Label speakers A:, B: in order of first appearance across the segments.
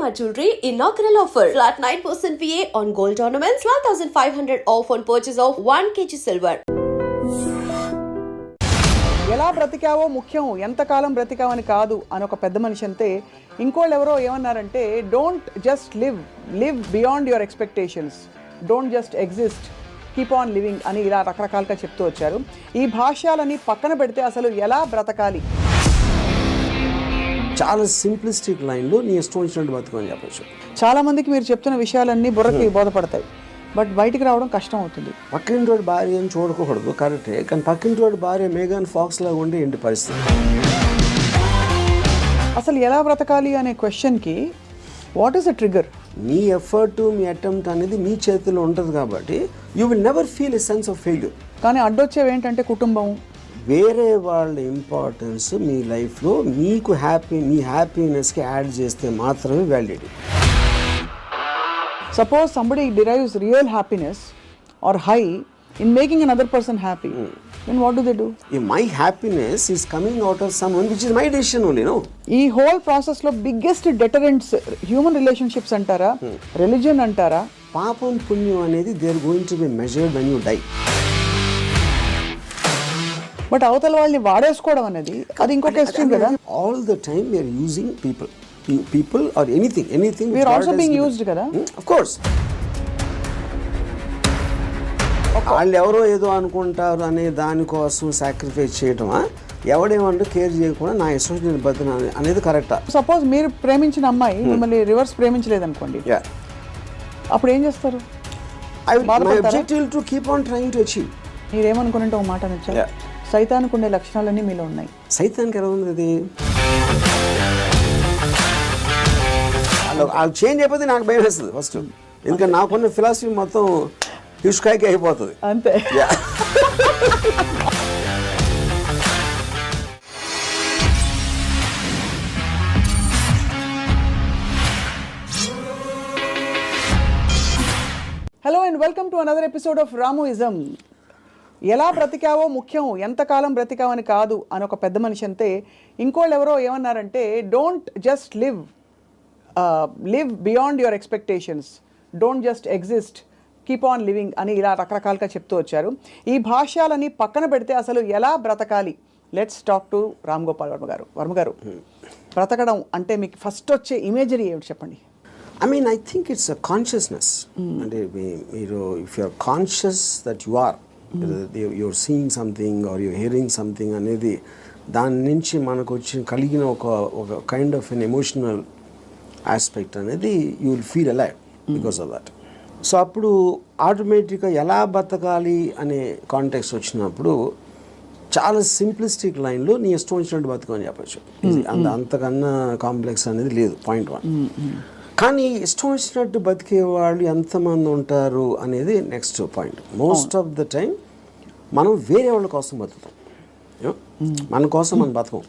A: Shalimar Jewelry inaugural offer. Flat 9% VA on gold ornaments, 12,500 off on purchase of 1 kg silver.
B: ఎలా బ్రతికావో ముఖ్యం, ఎంతకాలం బ్రతికావని కాదు అని ఒక పెద్ద మనిషి అంతే. ఇంకోళ్ళు ఎవరో ఏమన్నారంటే, don't just live beyond your expectations, don't just exist, keep on living అని ఇలా రకరకాలుగా చెప్తూ వచ్చారు. ఈ భాష్యాలని పక్కన పెడితే అసలు ఎలా బ్రతకాలి?
C: చాలా సింప్లిస్టిక్ లైన్లో నీ ఇష్టం వచ్చినట్టు బతుకని చెప్పచ్చు.
B: చాలామందికి మీరు చెప్తున్న విషయాలన్నీ బుర్రకి బోధపడతాయి, బట్ బయటికి రావడం కష్టం అవుతుంది.
C: పక్కింటి వాడి భార్య అని చూడకూడదు, కరెక్టే. కానీ పక్కింటి వాడి భార్య మేఘన్ ఫాక్స్ లాగా ఉండే ఏంటి పరిస్థితి?
B: అసలు ఎలా బ్రతకాలి అనే క్వశ్చన్కి what is the trigger?
C: Me effort, me attempt అనేది మీ చేతిలో ఉంటుంది కాబట్టి you will never feel a sense of failure.
B: కానీ అడ్డొచ్చేవి ఏంటంటే కుటుంబం,
C: వేరే వాళ్ళ ఇంపార్టెన్స్ మీ లైఫ్లో మీకు మీ హ్యాపీనెస్కి యాడ్ చేస్తే మాత్రమే validity.
B: Suppose somebody derives real happiness or high in making another person happy, then what do?
C: If my happiness is coming out of someone which is my decision only, no?
B: ఈ whole ప్రాసెస్లో biggest deterrents human relationships అంటారా, religion అంటారా?
C: పాపం పుణ్యం అనేది they are going to be measured when you die.
B: But అవతల వాళ్ళని వాడేసుకోవడం అనేది అది ఇంకొక ఎక్స్ట్రీమ్ కదా.
C: All the time we are using people or anything
B: we are also being used kada.
C: Of course. వాళ్ళు ఎవరో ఏదో అనుకుంటారు అనే దానికోసం సాక్రిఫైస్ చేయటమా, ఎవడేమంటే కేర్ చేయకుండా నా ఇష్టం నేను బతున్నా అనేది కరెక్టా?
B: సపోజ్ మీరు ప్రేమించిన అమ్మాయి మిమ్మల్ని రివర్స్ ప్రేమించలేదు అనుకోండి, అప్పుడు ఏం చేస్తారు?
C: My objective to keep on trying to achieve.
B: మీరేమనుకున్నట్టు ఒక మాట నచ్చా, సైతానికి ఉండే లక్షణాలన్నీ మీలో ఉన్నాయి.
C: సైతానికి ఎలా ఉంది అది? వాళ్ళు చేంజ్ అయిపోతే నాకు భయం వేస్తుంది ఫస్ట్, ఎందుకంటే నాకున్న ఫిలాసఫీ మొత్తం ఇష్కాయకి అయిపోతుంది
B: అంతే. Hello and welcome to another episode of Ramuism. ఎలా బ్రతికావో ముఖ్యం, ఎంతకాలం బ్రతికావని కాదు అని ఒక పెద్ద మనిషి అంతే. ఇంకోళ్ళు ఎవరో ఏమన్నారంటే, don't just live beyond your expectations, don't just exist, keep on living అని ఇలా రకరకాలుగా చెప్తూ వచ్చారు. ఈ భాష్యాలని పక్కన పెడితే అసలు ఎలా బ్రతకాలి? Let's talk to Ram Gopal Varma గారు. బ్రతకడం అంటే మీకు ఫస్ట్ వచ్చే ఇమేజరీ ఏమిటి చెప్పండి?
C: I think it's a consciousness. అంటే మీరు if you are conscious that you are you're seeing something or you're hearing something అనేది దాని నుంచి మనకు వచ్చి కలిగిన ఒక kind of an emotional aspect అనేది you will feel alive because of that. So అప్పుడు ఆటోమేటిక్గా ఎలా బతకాలి అనే కాంటెక్స్ట్ వచ్చినప్పుడు చాలా సింప్లిస్టిక్ లైన్లో నీ ఇష్టం వచ్చినట్టు బతకని చెప్పచ్చు. అంతకన్నా కాంప్లెక్స్ అనేది లేదు, పాయింట్ 1. కానీ ఇష్టం వచ్చినట్టు బతికే వాళ్ళు ఎంతమంది ఉంటారు అనేది next point. Most of the time మనం వేరే వాళ్ళ కోసం బతుకుతాం, మన కోసం మనం బతకం.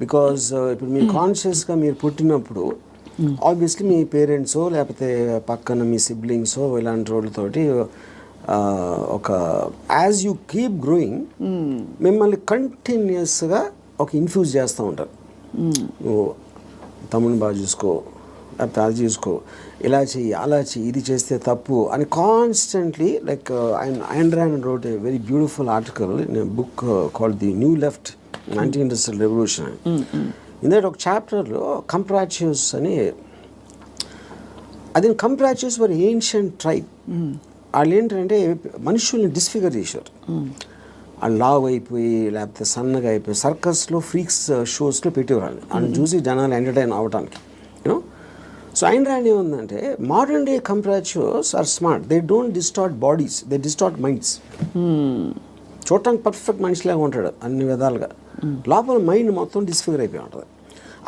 C: బికాజ్ ఇప్పుడు మీరు కాన్షియస్గా మీరు పుట్టినప్పుడు ఆబ్వియస్లీ మీ పేరెంట్సో లేకపోతే పక్కన మీ సిబ్లింగ్సో ఇలాంటి వాళ్ళతోటి ఒక యాజ్ యూ కీప్ గ్రోయింగ్ మిమ్మల్ని కంటిన్యూస్గా ఒక ఇన్ఫ్యూజ్ చేస్తూ ఉంటారు. నువ్వు తమ్ముని బాగా చూసుకో, లేకపోతే అది చూసుకో, ఇలా చెయ్యి, అలా చెయ్యి, ఇది చేస్తే తప్పు అని constantly. Like Ayn Rand wrote a very beautiful article in a book called The New Left, Anti-Industrial Revolution. ఇందులో ఒక చాప్టర్లో కంప్రాచ్యూస్ అని, అది కంప్రాచ్యూస్ వర్ ఏన్షియంట్ ట్రైబ్. వాళ్ళు ఏంటంటే మనుషుల్ని డిస్ఫిగర్ చేశారు. వాళ్ళు లావ్ అయిపోయి లేకపోతే సన్నగా అయిపోయి సర్కస్లో ఫ్రీక్స్ షోస్లో పెట్టేవాళ్ళు, అని చూసి జనాలు ఎంటర్టైన్ అవ్వడానికి. యూనో, సో Ayn Rand ఏముందంటే, modern day comprachicos are smart, they don't distort bodies, they distort minds. చూడటానికి పర్ఫెక్ట్ మనిషిలాగా ఉంటాడు అన్ని విధాలుగా, లోపల మైండ్ మొత్తం డిస్ఫిగర్ అయిపోయి ఉంటుంది.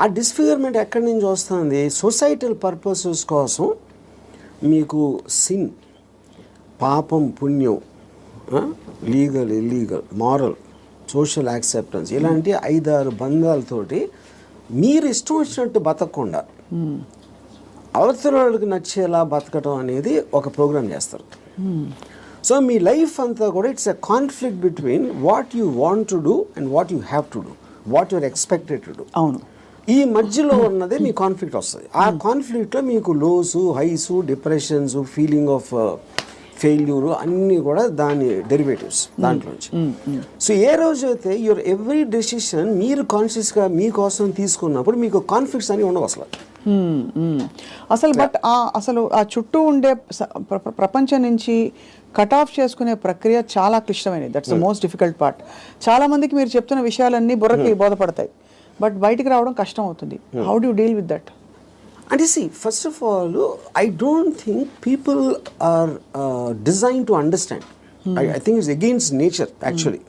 C: ఆ డిస్ఫిగర్మెంట్ ఎక్కడి నుంచి వస్తుంది? సొసైటల్ పర్పసెస్ కోసం మీకు సిన్, పాపం పుణ్యం, legal illegal, moral, social acceptance, ఇలాంటి 5-6 బంధాలతోటి మీరు ఇష్టం వచ్చినట్టు బతకకుండా అవతల వాళ్ళకి నచ్చేలా బతకటం అనేది ఒక ప్రోగ్రామ్ చేస్తారు. సో మీ లైఫ్ అంతా కూడా it's a conflict between what you want to do and what you have to do, what you're expected to do.
B: అవును,
C: ఈ మధ్యలో ఉన్నదే మీ కాన్ఫ్లిక్ట్ వస్తుంది. ఆ కాన్ఫ్లిక్ట్లో మీకు lows, highs, depressions, feeling of failure అన్నీ కూడా దాని డెరివేటివ్స్ దాంట్లోంచి. సో ఏ రోజైతే యువర్ ఎవ్రీ డెసిషన్ మీరు కాన్షియస్గా మీకోసం తీసుకున్నప్పుడు మీకు కాన్ఫ్లిక్ట్స్ అని ఉండవు అసలు.
B: అసలు బట్ అసలు ఆ చుట్టూ ఉండే ప్రపంచం నుంచి కట్ ఆఫ్ చేసుకునే ప్రక్రియ చాలా క్లిష్టమైనది. That's the most difficult part. చాలా మందికి మీరు చెప్తున్న విషయాలన్నీ బుర్రకి బోధపడతాయి, బట్ బయటికి రావడం కష్టం అవుతుంది. How do you deal with that?
C: అంటే first of all I don't think people are design to understand. I think it's against nature actually.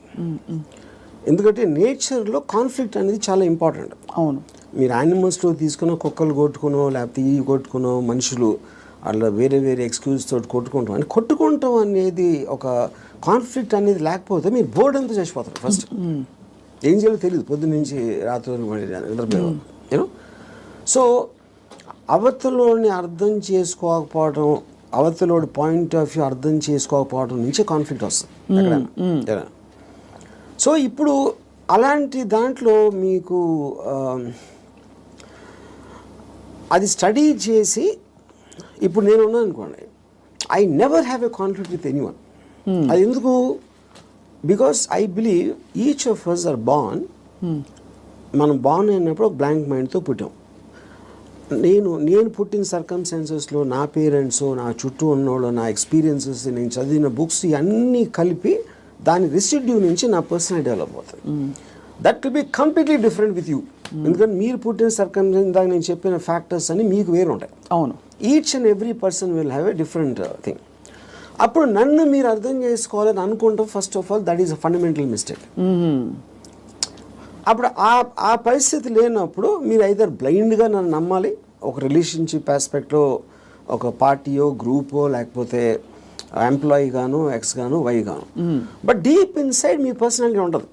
C: ఎందుకంటే నేచర్లో కాన్ఫ్లిక్ట్ అనేది చాలా ఇంపార్టెంట్.
B: అవును.
C: మీరు యానిమల్స్లో తీసుకున్న కుక్కలు కొట్టుకునో లేకపోతే ఈ కొట్టుకునో మనుషులు అలా వేరే వేరే ఎక్స్క్యూజ్ తోటి కొట్టుకుంటాం అని కొట్టుకుంటాం అనేది ఒక కాన్ఫ్లిక్ట్ అనేది లేకపోతే మీరు బోర్డు అంతా చచ్చిపోతారు. ఫస్ట్ ఏం చేయాలో తెలియదు, పొద్దున్న నుంచి రాత్రి నిద్రపోయాం యూనో. సో అవతలోని అర్థం చేసుకోకపోవడం, అవతలోడి పాయింట్ ఆఫ్ వ్యూ అర్థం చేసుకోకపోవడం నుంచి కాన్ఫ్లిక్ట్ వస్తుంది ఎక్కడైనా. సో ఇప్పుడు అలాంటి దాంట్లో మీకు అది స్టడీ చేసి ఇప్పుడు నేను ఉన్నాను అనుకోండి, I never have a conflict with anyone. అది ఎందుకు? Because I believe each of us are born. మనం బార్న్ అయినప్పుడు ఒక బ్లాంక్ మైండ్తో పుట్టాం. నేను పుట్టిన సర్కమ్స్టాన్సెస్లో నా పేరెంట్స్, నా చుట్టూ ఉన్నోళ్ళు, నా ఎక్స్పీరియన్సెస్, నేను చదివిన బుక్స్ ఇవన్నీ కలిపి దాని రెసిడ్యూ నుంచి నా పర్సనాలిటీ డెవలప్ అవుతుంది. That will be completely different with you. ఎందుకంటే మీరు పుట్టిన సర్కమ్స్టాన్స్ దాకా నేను చెప్పిన ఫ్యాక్టర్స్ అన్ని మీకు వేరు ఉంటాయి.
B: అవును.
C: Each and every person will have a different thing. అప్పుడు నన్ను మీరు అర్థం చేసుకోవాలని అనుకుంటాం. First of all that is a fundamental mistake. అప్పుడు ఆ పరిస్థితి లేనప్పుడు మీరు ఐదర్ బ్లైండ్గా నన్ను నమ్మాలి, ఒక రిలేషన్షిప్ ఆస్పెక్ట్లో ఒక పార్టీయో గ్రూపో లేకపోతే ఎంప్లాయీ గాను, ఎక్స్ గాను, వై గాను. But deep inside me personality ఉండదు.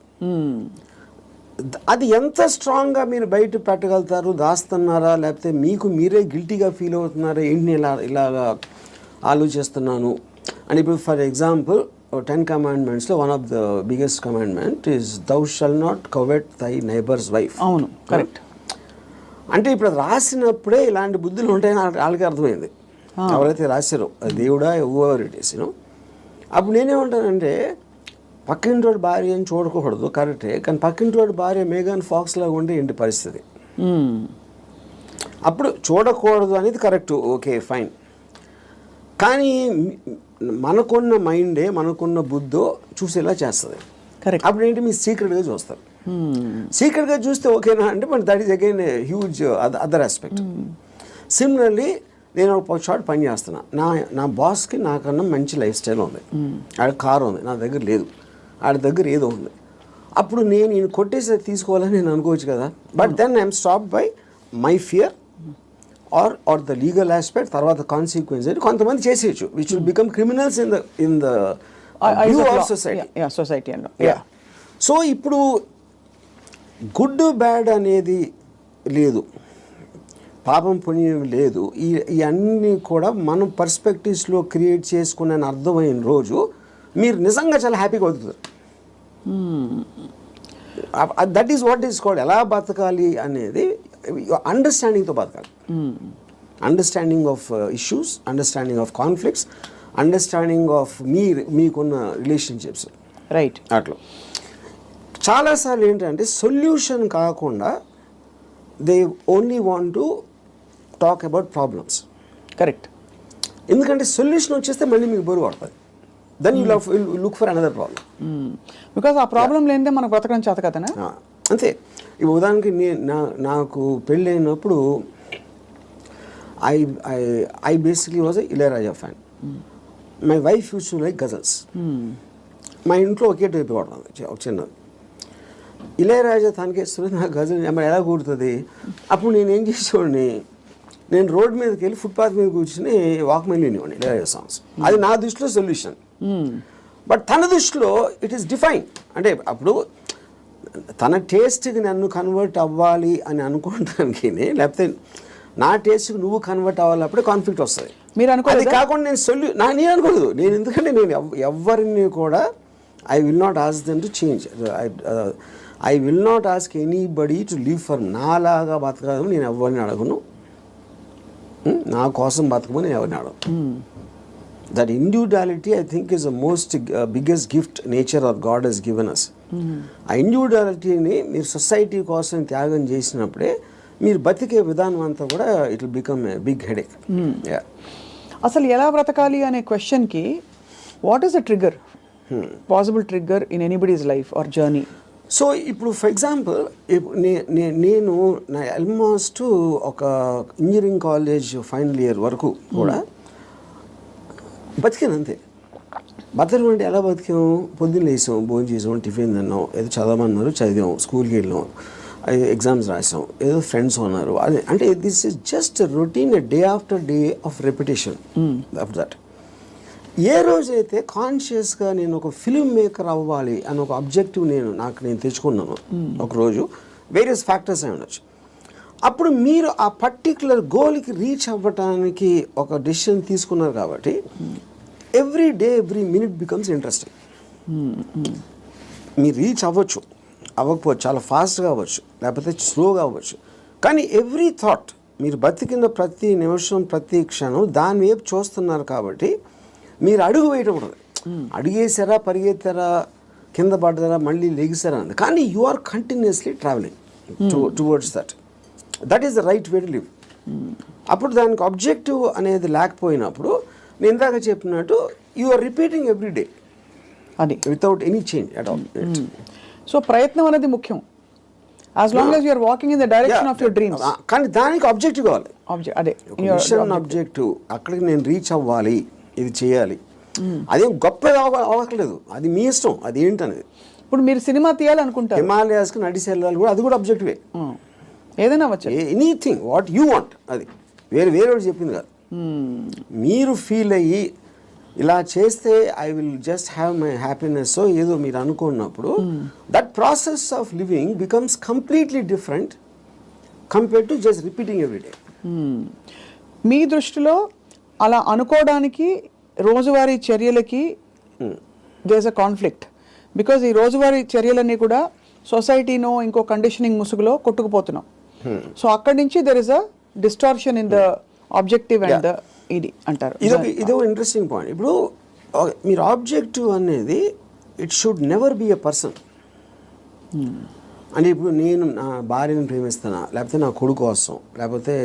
C: అది ఎంత స్ట్రాంగ్గా మీరు బయట పెట్టగలుగుతారు, దాస్తున్నారా లేకపోతే మీకు మీరే గిల్టీగా ఫీల్ అవుతున్నారా, ఏంటి ఇలాగా ఆలోచిస్తున్నాను అని. ఇప్పుడు ఫర్ ఎగ్జాంపుల్ 10 commandmentsలో one of the biggest commandment is thou shall not covet thy neighbour's wife.
B: అవును, కరెక్ట్.
C: అంటే ఇప్పుడు రాసినప్పుడే ఇలాంటి బుద్ధులు ఉంటాయని వాళ్ళకి అర్థమైంది, ఎవరైతే రాశారో దేవుడా ఎవర్ ఇట్ ఈస్ యూనో. అప్పుడు నేనేమంటానంటే పక్కింటోడి భార్య అని చూడకూడదు, కరెక్టే, కానీ పక్కింటోడి భార్య మేఘన్ ఫాక్స్ లాగా ఉంటే ఏంటి పరిస్థితి? అప్పుడు చూడకూడదు అనేది కరెక్ట్, ఓకే ఫైన్. కానీ మనకున్న మైండే, మనకున్న బుద్ధో చూసేలా చేస్తుంది.
B: కరెక్ట్.
C: అప్పుడు ఏంటి మీరు సీక్రెట్గా చూస్తారు. సీక్రెట్గా చూస్తే ఓకేనా అంటే but that is again a huge other aspect. Similarly నేను ఒక షార్ట్ పని చేస్తున్నా, నా బాస్కి నాకన్నా మంచి లైఫ్ స్టైల్ ఉంది, ఆడ కారు ఉంది, నా దగ్గర లేదు, ఆడ దగ్గర ఏదో ఉంది. అప్పుడు నేను ఈయన కొట్టేసి తీసుకోవాలని నేను అనుకోవచ్చు కదా. But then I'm stop by my fear or the legal aspect, తర్వాత కాన్సిక్వెన్స్ అని కొంతమంది చేసేయచ్చు, which will become criminals in the view of society. So ఇప్పుడు గుడ్ బ్యాడ్ అనేది లేదు, పాపం పుణ్యం లేదు. ఇవన్నీ కూడా మనం పర్స్పెక్టివ్స్లో క్రియేట్ చేసుకునే అర్థమైన రోజు మీరు నిజంగా చాలా హ్యాపీగా బతుకుతారు. That is what is called ఎలా బతకాలి అనేది అండర్స్టాండింగ్తో బతకాలి. Understanding of issues, understanding of conflicts, understanding of మీకున్న రిలేషన్షిప్స్.
B: రైట్.
C: అట్లా చాలాసార్లు ఏంటంటే సొల్యూషన్ కాకుండా they only want to talk about problems.
B: Correct.
C: ఎందుకంటే సొల్యూషన్ వచ్చేస్తే మళ్ళీ మీకు బరువు పడుతుంది. Then you look for another problem.
B: Because ఆ ప్రాబ్లం లేనిదే మనకు బ్రతకడం చేత కదనా.
C: అంతే. ఇప్పుడు ఉదాహరణకి నాకు పెళ్ళి అయినప్పుడు I basically was Ilaiyaraaja fan. My wife use to like ghazals. మా ఇంట్లో ఒకే టైప్ పడుతుంది ఒక చిన్నది. ఇళయరాజా తనకేస్తుంది, నాకు గజల్ మరి ఎలా కూడుతుంది. అప్పుడు నేను ఏం చేసేవాడిని, నేను రోడ్ మీదకి వెళ్ళి ఫుట్పాత్ మీద కూర్చుని వాక్మెన్ వినేవాడిని ఇళయరాజా సాంగ్స్. అది నా దృష్టిలో సొల్యూషన్. బట్ తన దృష్టిలో ఇట్ ఈస్ డిఫైన్. అంటే అప్పుడు తన టేస్ట్కి నన్ను కన్వర్ట్ అవ్వాలి అని అనుకోవడానికి, లేకపోతే నా టేస్ట్కి నువ్వు కన్వర్ట్ అవ్వాలప్పుడే కాన్ఫ్లిక్ట్ వస్తుంది.
B: మీరు అనుకోలేదు.
C: అది కాకుండా నేను అనుకోలేదు. నేను ఎందుకంటే నేను ఎవరిని కూడా I will not ask them to change. I will not ask anybody to live for నాలాగా బతకదని నేను ఎవరిని అడగను, నా కోసం బతకమని నేను ఎవరిని అడగను. That individuality I think is the most biggest gift nature or God he's given us. ఆ ఇండివిజువాలిటీని మీరు సొసైటీ కోసం త్యాగం చేసినప్పుడే మీరు బతికే విధానం అంతా కూడా it will become a big headache.
B: అసలు ఎలా బ్రతకాలి అనే క్వశ్చన్కి what is the trigger, possible trigger in anybody's life or journey?
C: So ఇప్పుడు ఫర్ ఎగ్జాంపుల్ నేను నా ఆల్మోస్ట్ ఒక ఇంజనీరింగ్ కాలేజ్ ఫైనల్ ఇయర్ వరకు కూడా బతికాను అంతే. బతకడం అంటే ఎలా బతికాం? పొద్దున్న లేసాం, భోజనం చేసాం, టిఫిన్ తిన్నాం, ఏదో చదవమన్నారు చదివాం, స్కూల్కి వెళ్ళాం, ఎగ్జామ్స్ రాసాం, ఏదో ఫ్రెండ్స్ ఉన్నారు. అదే అంటే this is just routine day after day of repetition of that. ఏ రోజైతే కాన్షియస్గా నేను ఒక ఫిల్మ్ మేకర్ అవ్వాలి అని ఒక అబ్జెక్టివ్ నేను తెచ్చుకున్నాను ఒకరోజు, వేరియస్ ఫ్యాక్టర్స్ అయి ఉండొచ్చు, అప్పుడు మీరు ఆ పర్టిక్యులర్ గోల్కి రీచ్ అవ్వటానికి ఒక డెసిషన్ తీసుకున్నారు కాబట్టి every day every minute becomes interesting. మీరు రీచ్ అవ్వచ్చు, అవ్వకపోవచ్చు, చాలా ఫాస్ట్గా అవ్వచ్చు, లేకపోతే స్లోగా అవ్వచ్చు, కానీ ఎవ్రీ థాట్ మీరు బతికిన ప్రతి నిమిషం ప్రతి క్షణం దాని వైపు చూస్తున్నారు కాబట్టి మీరు అడుగు వేయటం ఉండదు. అడిగేసారా, పరిగెత్తారా, కింద పడ్డారా, మళ్ళీ లెగిసారా అని, కానీ you are continuously travelling towards that is the right way to live. అప్పుడు దానికి ఆబ్జెక్టివ్ అనేది లేకపోయినప్పుడు నేను ఇందాక చెప్పినట్టు you are repeating every day
B: అది
C: without any change at all.
B: So ప్రయత్నం అనేది ముఖ్యం, as long as you're walking in the direction of your dreams.
C: కానీ దానికి ఆబ్జెక్టివ్ కావాలి,
B: అదే
C: మిషన్ ఆబ్జెక్టివ్. అక్కడికి నేను రీచ్ అవ్వాలి, ఇది చేయాలి, అదేం గొప్ప అవ్వట్లేదు, అది మీ ఇష్టం, అది ఏంటనేది.
B: ఇప్పుడు మీరు సినిమా తీయాలనుకుంటారు,
C: హిమాలయాస్కి నడిచి వెళ్ళాలి కూడా, అది కూడా అబ్జెక్టివే.
B: ఏదైనా అవ్వచ్చు,
C: ఎనీథింగ్ వాట్ యూ వాంట్, అది వేరే చెప్పింది కాదు. మీరు ఫీల్ అయ్యి ఇలా చేస్తే I will just have my happiness ఏదో మీరు అనుకున్నప్పుడు that process of living becomes completely different compare to just repeating every day.
B: మీ దృష్టిలో అలా అనుకోవడానికి రోజువారీ చర్యలకి there is a conflict, because ఈ రోజువారీ చర్యలన్నీ కూడా సొసైటీనో ఇంకో కండిషనింగ్ ముసుగులో కొట్టుకుపోతున్నాం. సో అక్కడి నుంచి there is a distortion in the objective and the ఇది అంటారు.
C: ఇదో ఇంట్రెస్టింగ్ పాయింట్. ఇప్పుడు మీరు ఆబ్జెక్టివ్ అనేది it should never be a person. అంటే ఇప్పుడు నేను నా భార్యను ప్రేమిస్తానా, లేకపోతే నా కొడుకు కోసం, లేకపోతే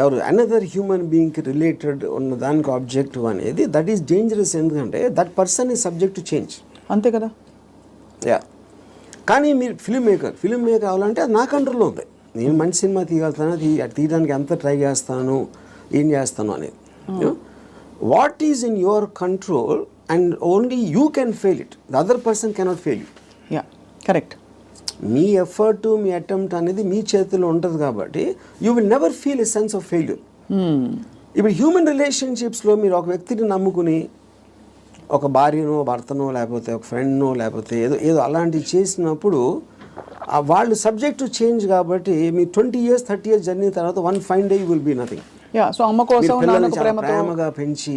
C: ఎవరు అనదర్ హ్యూమన్ బీయింగ్కి రిలేటెడ్ ఉన్న దానికి ఆబ్జెక్టివ్ అనేది దట్ ఈస్ డేంజరస్. ఎందుకంటే that person is subject to change.
B: అంతే కదా.
C: యా, కానీ మీరు ఫిల్మ్ మేకర్ అవ్వాలంటే అది నా కంట్రోల్లో ఉంది. నేను మంచి సినిమా తీయగలుగుతాను, తీయడానికి ఎంత ట్రై చేస్తాను, ఏం చేస్తాను అనేది. What is in your control and only you can fail it, the other person cannot fail you.
B: Yeah, correct.
C: Me effort, me attempt అనేది మీ చేతిలో ఉంటుంది కాబట్టి you will never feel a sense of failure. ఇప్పుడు human రిలేషన్షిప్స్లో మీరు ఒక వ్యక్తిని నమ్ముకుని ఒక భార్యనో, భర్తనో, లేకపోతే ఒక ఫ్రెండ్నో, లేకపోతే ఏదో అలాంటివి చేసినప్పుడు వాళ్ళు సబ్జెక్ట్ టు చేంజ్ కాబట్టి మీ 20 years 30 years జర్నీ తర్వాత one fine day you will be nothing.
B: So అమ్మ కోసం
C: ప్రేమగా పెంచి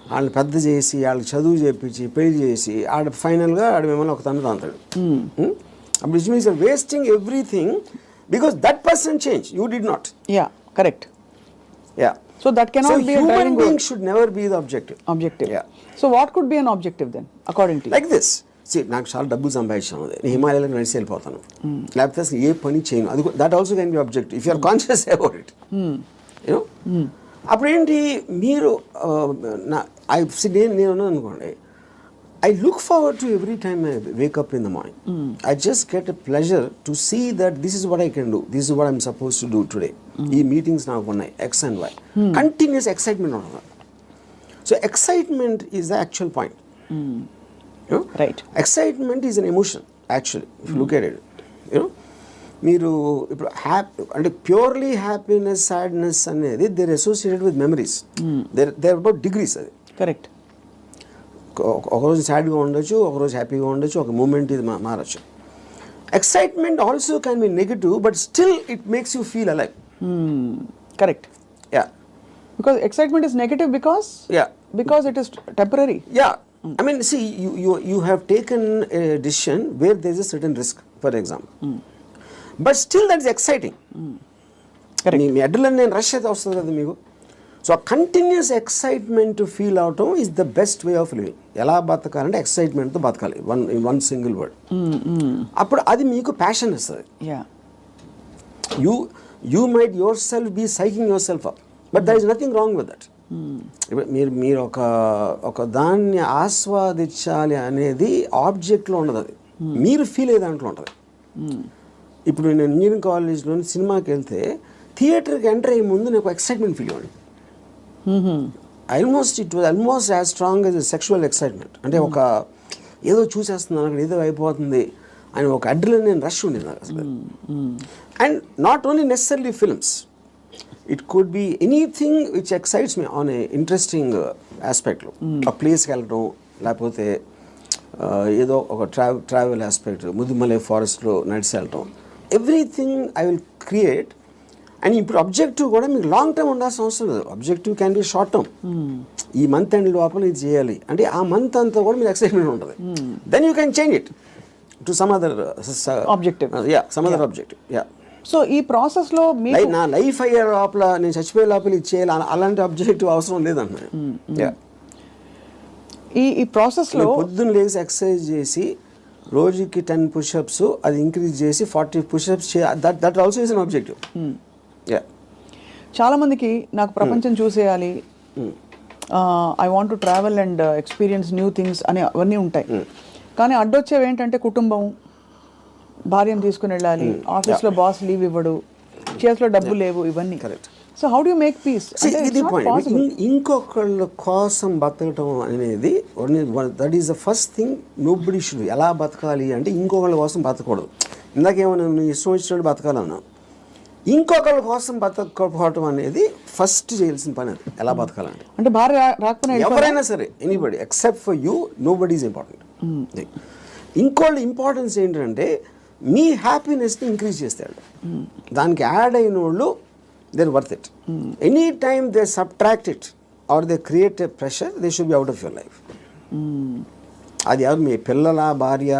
C: వాళ్ళని పెద్ద చేసి వాళ్ళకి చదువు చేపించి పెళ్లి చేసి ఫైనల్గా మిమ్మల్ని ఒక తండ్రి అంటాడు. అప్పుడు it means wasting everything because that person change, you did not.
B: Yeah, correct.
C: Yeah,
B: so that cannot be a driving
C: being should never be the objective.
B: Yeah. So what could be an objective then according to you?
C: Like this. See, నాకు చాలా డబ్బులు సంపాదించాను, నేను హిమాలయాలకు నడిచి వెళ్ళిపోతాను, లేకపోతే అసలు ఏ పని చేయను, అది that also can be objective if you are conscious about it. You know, అప్పుడు ఏంటి మీరు నేను అనుకోండి, I look forward to every time I wake up in the morning. I just get a pleasure to see that this is what I can do. This is what I'm supposed to do today. ఈ meetings నాకు ఉన్నాయి X and Y. Continuous excitement on that. So excitement is the actual point. You know?
B: Right.
C: Excitement is an emotion actually. If you look at it, you know, మీరు ఇప్పుడు అంటే purely happiness, sadness అనేది they're associated with memories. They're about degrees. అది
B: correct.
C: ఒకరోజు సాడ్గా ఉండొచ్చు, ఒకరోజు హ్యాపీగా ఉండొచ్చు, ఒక మూమెంట్ ఇది మారచ్చు. Excitement also can be negative but still it makes you feel alive.
B: Correct.
C: Yeah,
B: because excitement is negative because it is temporary.
C: Yeah, I mean, see, you have taken a decision where there is a certain risk. For example. But still that is exciting. Me adrenaline నేను rush అయితే వస్తుంది కదా మీకు. So continuous excitement feel అవటం is the best way of living. ఎలా బతకాలంటే ఎక్సైట్మెంట్తో బతకాలి, one single word. అప్పుడు అది మీకు ప్యాషన్ ఇస్తుంది. You might your self be psyching your self up, but there is nothing wrong with that. మీరు ఒక దాన్ని ఆస్వాదించాలి అనేది ఆబ్జెక్ట్లో ఉండదు, అది మీరు ఫీల్ అయ్యే దాంట్లో ఉంటుంది. ఇప్పుడు నేను ఇంజనీరింగ్ కాలేజ్లోని సినిమాకి వెళ్తే థియేటర్కి ఎంటర్ అయ్యే ముందు నాకు ఎక్సైట్మెంట్ ఫీల్ అవ్వండి. It was almost as strong as sexual excitement. అంటే ఒక ఏదో చూసేస్తున్నాను అక్కడ ఏదో అయిపోతుంది అని ఒక అడ్రినలిన్ రష్ ఉండేది నాకు అసలు. And not only necessary films, it could be anything which excites me on a interesting ఆస్పెక్ట్లో. ఆ ప్లేస్కి వెళ్ళడం, లేకపోతే ఏదో ఒక ట్రావెల్ ఆస్పెక్ట్, ముదుమలై ఫారెస్ట్లో నడిచి వెళ్ళటం, everything I will create. And ఇప్పుడు అబ్జెక్టివ్ కూడా మీకు లాంగ్ టర్మ్ ఉండాల్సిన అవసరం లేదు. Objective can be short term. ఈ మంత్ ఎండ్ లోపల ఇది చేయాలి అంటే ఆ మంత్ అంతా కూడా మీకు ఎక్సైట్మెంట్ ఉంటుంది. Then you can change it to some other
B: objective.
C: Some other objective.
B: So ఈ ప్రాసెస్లో
C: నా లైఫ్ అయ్యే లోపల, నేను చచ్చిపోయే లోపల ఇది చేయాలి అలాంటి అబ్జెక్టివ్ అవసరం లేదన్న.
B: ఈ ప్రాసెస్లో
C: పొద్దున్న లేచి ఎక్సర్సైజ్ చేసి రోజుకి 10 పుషప్స్ అది ఇంక్రీజ్ చేసి 40 pushups that also is an objective.
B: చాలా మందికి నాకు ప్రపంచం చూసేయాలి, I want to travel and experience new things అని అవన్నీ ఉంటాయి. కానీ అడ్డొచ్చేవి ఏంటంటే కుటుంబం, భార్యను తీసుకుని వెళ్ళాలి, ఆఫీస్లో బాస్ లీవ్ ఇవ్వడు, చేతిలో డబ్బు లేవు, ఇవన్నీ. So how do you make peace?
C: ఇది పాయింట్. ఇంకొకళ్ళ కోసం బతకటం అనేది that is the first thing nobody should. ఎలా బతకాలి అంటే ఇంకొకళ్ళ కోసం బతకూడదు. ఇందాకేమన్నా నువ్వు ఇష్టం వచ్చినట్టు బతకాలన్నా, ఇంకొకళ్ళ కోసం బతకపోవటం అనేది ఫస్ట్ చేయాల్సిన పని. అది ఎలా బతకాలంటే,
B: అంటే భార్య రాకపోయినా
C: ఎవరైనా సరే, anybody except for you, nobody is important. ఇంకోళ్ళ ఇంపార్టెన్స్ ఏంటంటే మీ హ్యాపీనెస్ని ఇంక్రీజ్ చేస్తాడు. దానికి యాడ్ అయిన వాళ్ళు they're worth it. Anytime they subtract it or they create a pressure, they should be out of your life. అది ఎవరు, మీ పిల్లల, భార్య,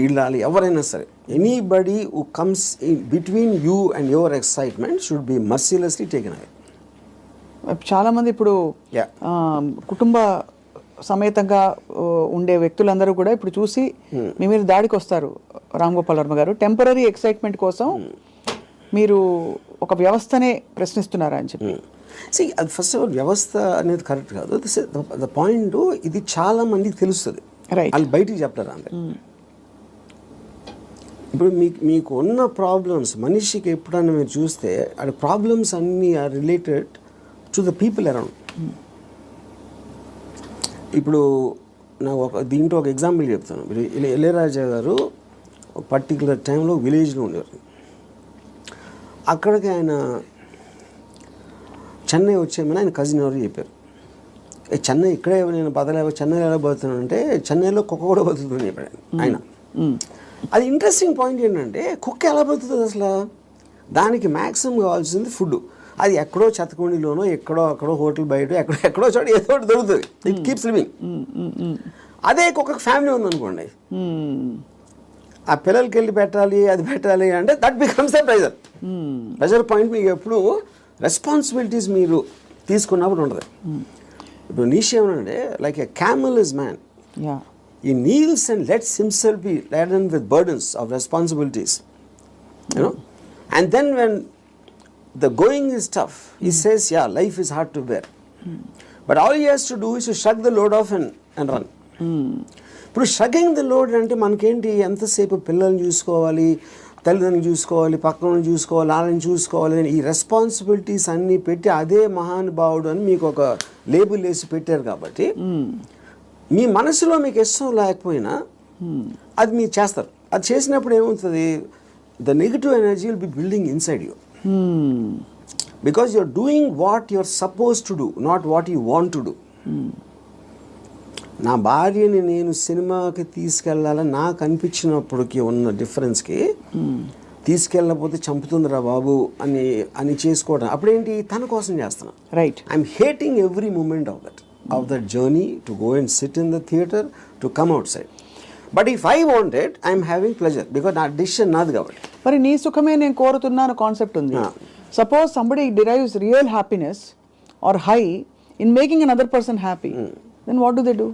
C: ఇళ్ళాలి, ఎవరైనా సరే, anybody who comes in between you and your excitement should be mercilessly taken away.
B: చాలామంది ఇప్పుడు కుటుంబ సమేతంగా ఉండే వ్యక్తులందరూ కూడా ఇప్పుడు చూసి మీ మీద దాడికి వస్తారు. రామ్ గోపాల్ వర్మ గారు, టెంపరీ ఎక్సైట్మెంట్ కోసం మీరు ఒక వ్యవస్థనే ప్రశ్నిస్తున్నారా అని చెప్పి.
C: అది ఫస్ట్ ఆఫ్ ఆల్ వ్యవస్థ అనేది కరెక్ట్ కాదు. ద పాయింట్, ఇది చాలా మందికి తెలుస్తుంది, వాళ్ళు బయటికి చెప్తారు అంతే. ఇప్పుడు మీకు ఉన్న ప్రాబ్లమ్స్, మనిషికి ఎప్పుడన్నా మీరు చూస్తే ఆ ప్రాబ్లమ్స్ అన్నీ are related to the people around. ఇప్పుడు నాకు దీంట్లో ఒక ఎగ్జాంపుల్ చెప్తాను. ఇళయరాజా గారు పర్టికులర్ టైంలో విలేజ్లో ఉండేవారు. అక్కడికి ఆయన చెన్నై వచ్చేమని ఆయన కజిన్ ఎవరు చెప్పారు. చెన్నై ఇక్కడే నేను బతలేవో, చెన్నైలో ఎలా బతుకుతున్నాను అంటే చెన్నైలో కుక్క కూడా బతుకుతుంది చెప్పాడు ఆయన. అది ఇంట్రెస్టింగ్ పాయింట్ ఏంటంటే, కుక్క ఎలా బతుకుతుంది అసలు? దానికి మ్యాక్సిమం కావాల్సింది ఫుడ్. అది ఎక్కడో చెత్తకుండిలోనో, ఎక్కడో అక్కడో హోటల్ బయట ఎక్కడో చోట ఏదో ఒకటి దొరుకుతుంది. It keeps living. అదే కుక్కకి ఫ్యామిలీ ఉందనుకోండి, ఆ పిల్లలకి వెళ్ళి పెట్టాలి, అది పెట్టాలి అంటే that becomes the pressure. Pressure point మీకు ఎప్పుడు రెస్పాన్సిబిలిటీస్ మీరు తీసుకున్నప్పుడు ఉంటుంది. ఇప్పుడు నీషే ఏమనంటే, like a camel is man, he kneels and lets himself be laden with burdens of responsibilities, you know. And then when the going is tough, he says, yeah, life is hard to bear. But all he has to do is to shrug the load off and run. ఇప్పుడు షగింగ్ the load అంటే మనకేంటి, ఎంతసేపు పిల్లల్ని చూసుకోవాలి, తల్లిదండ్రులు చూసుకోవాలి, పక్కన చూసుకోవాలి, వాళ్ళని చూసుకోవాలి, ఈ రెస్పాన్సిబిలిటీస్ అన్నీ పెట్టి అదే మహానుభావుడు అని మీకు ఒక లేబుల్ వేసి పెట్టారు. కాబట్టి మీ మనసులో మీకు ఇష్టం లేకపోయినా అది మీరు చేస్తారు. అది చేసినప్పుడు ఏమవుతుంది, the negative energy will be building inside you, because you're doing what you're suppose to do, not what you want to do. నా భార్యని నేను సినిమాకి తీసుకెళ్ళాలని నాకు అనిపించినప్పటికీ ఉన్న డిఫరెన్స్కి, తీసుకెళ్ళకపోతే చంపుతుందిరా బాబు అని చేసుకోవడం, అప్పుడేంటి, తన కోసం చేస్తున్నా.
B: Right.
C: I'm hating every moment of that journey to go and sit in the theatre to come outside. But if I wanted I'm having pleasure because నా డిసిషన్ నాది కాబట్టి.
B: మరి నీ సుఖమే నేను కోరుతున్నాను కాన్సెప్ట్ ఉంది. Suppose somebody derives real happiness or high in making another person happy, then what do they do?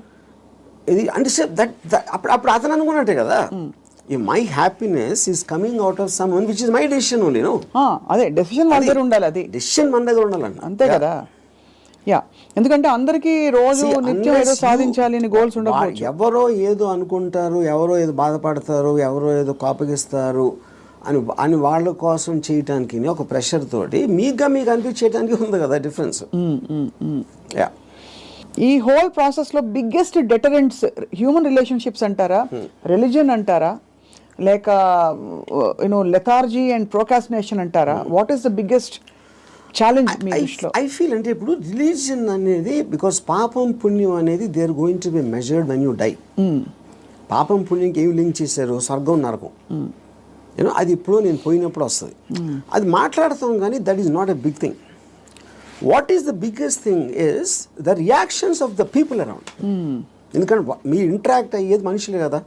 C: ఇది అంటే అప్పుడు అతను అనుకున్నట్టే కదా, my happiness is coming out of someone which is my decision only. No,
B: అదే decision మన దగ్గర ఉండాలి, అది
C: డెసిషన్ మన దగ్గర ఉండాలండి,
B: అంతే కదా. యా, ఎందుకంటే అందరికీ రోజు నిత్యం ఏదో సాధించాలి అని గోల్స్ ఉండకపోవచ్చు.
C: ఎవరో ఏదో అనుకుంటారు, ఎవరో ఏదో బాధపడతారు, ఎవరో ఏదో కోపగిస్తారు అని వాళ్ళ కోసం చేయటానికి ఒక ప్రెషర్ తోటి మీకు అనిపించేయడానికి ఉంది కదా డిఫరెన్స్. యా,
B: ఈ హోల్ ప్రాసెస్ లో బిగ్గెస్ట్ డెటరెంట్స్ హ్యూమన్ రిలేషన్షిప్స్ అంటారా, రిలీజన్ అంటారా, లేక లెథార్జీ అండ్ ప్రోకాస్టినేషన్ అంటారా? What is the biggest challenge మీ దృష్టిలో?
C: ఐ ఫీల్ అంటే ఇప్పుడు రిలీజియన్ అనేది బికాస్ పాపం పుణ్యం అనేది they are going to be measured when you die. పాపం పుణ్యంకి ఏమి లింక్ చేశారు? స్వర్గం నరకం. అది ఇప్పుడు నేను పోయినప్పుడు వస్తుంది, అది మాట్లాడతాం కానీ that is not a big thing. What is the biggest thing is the reactions of the people around. ఎందుకంటే మీరు ఇంటరాక్ట్ అయ్యేది మనుషులే కదా.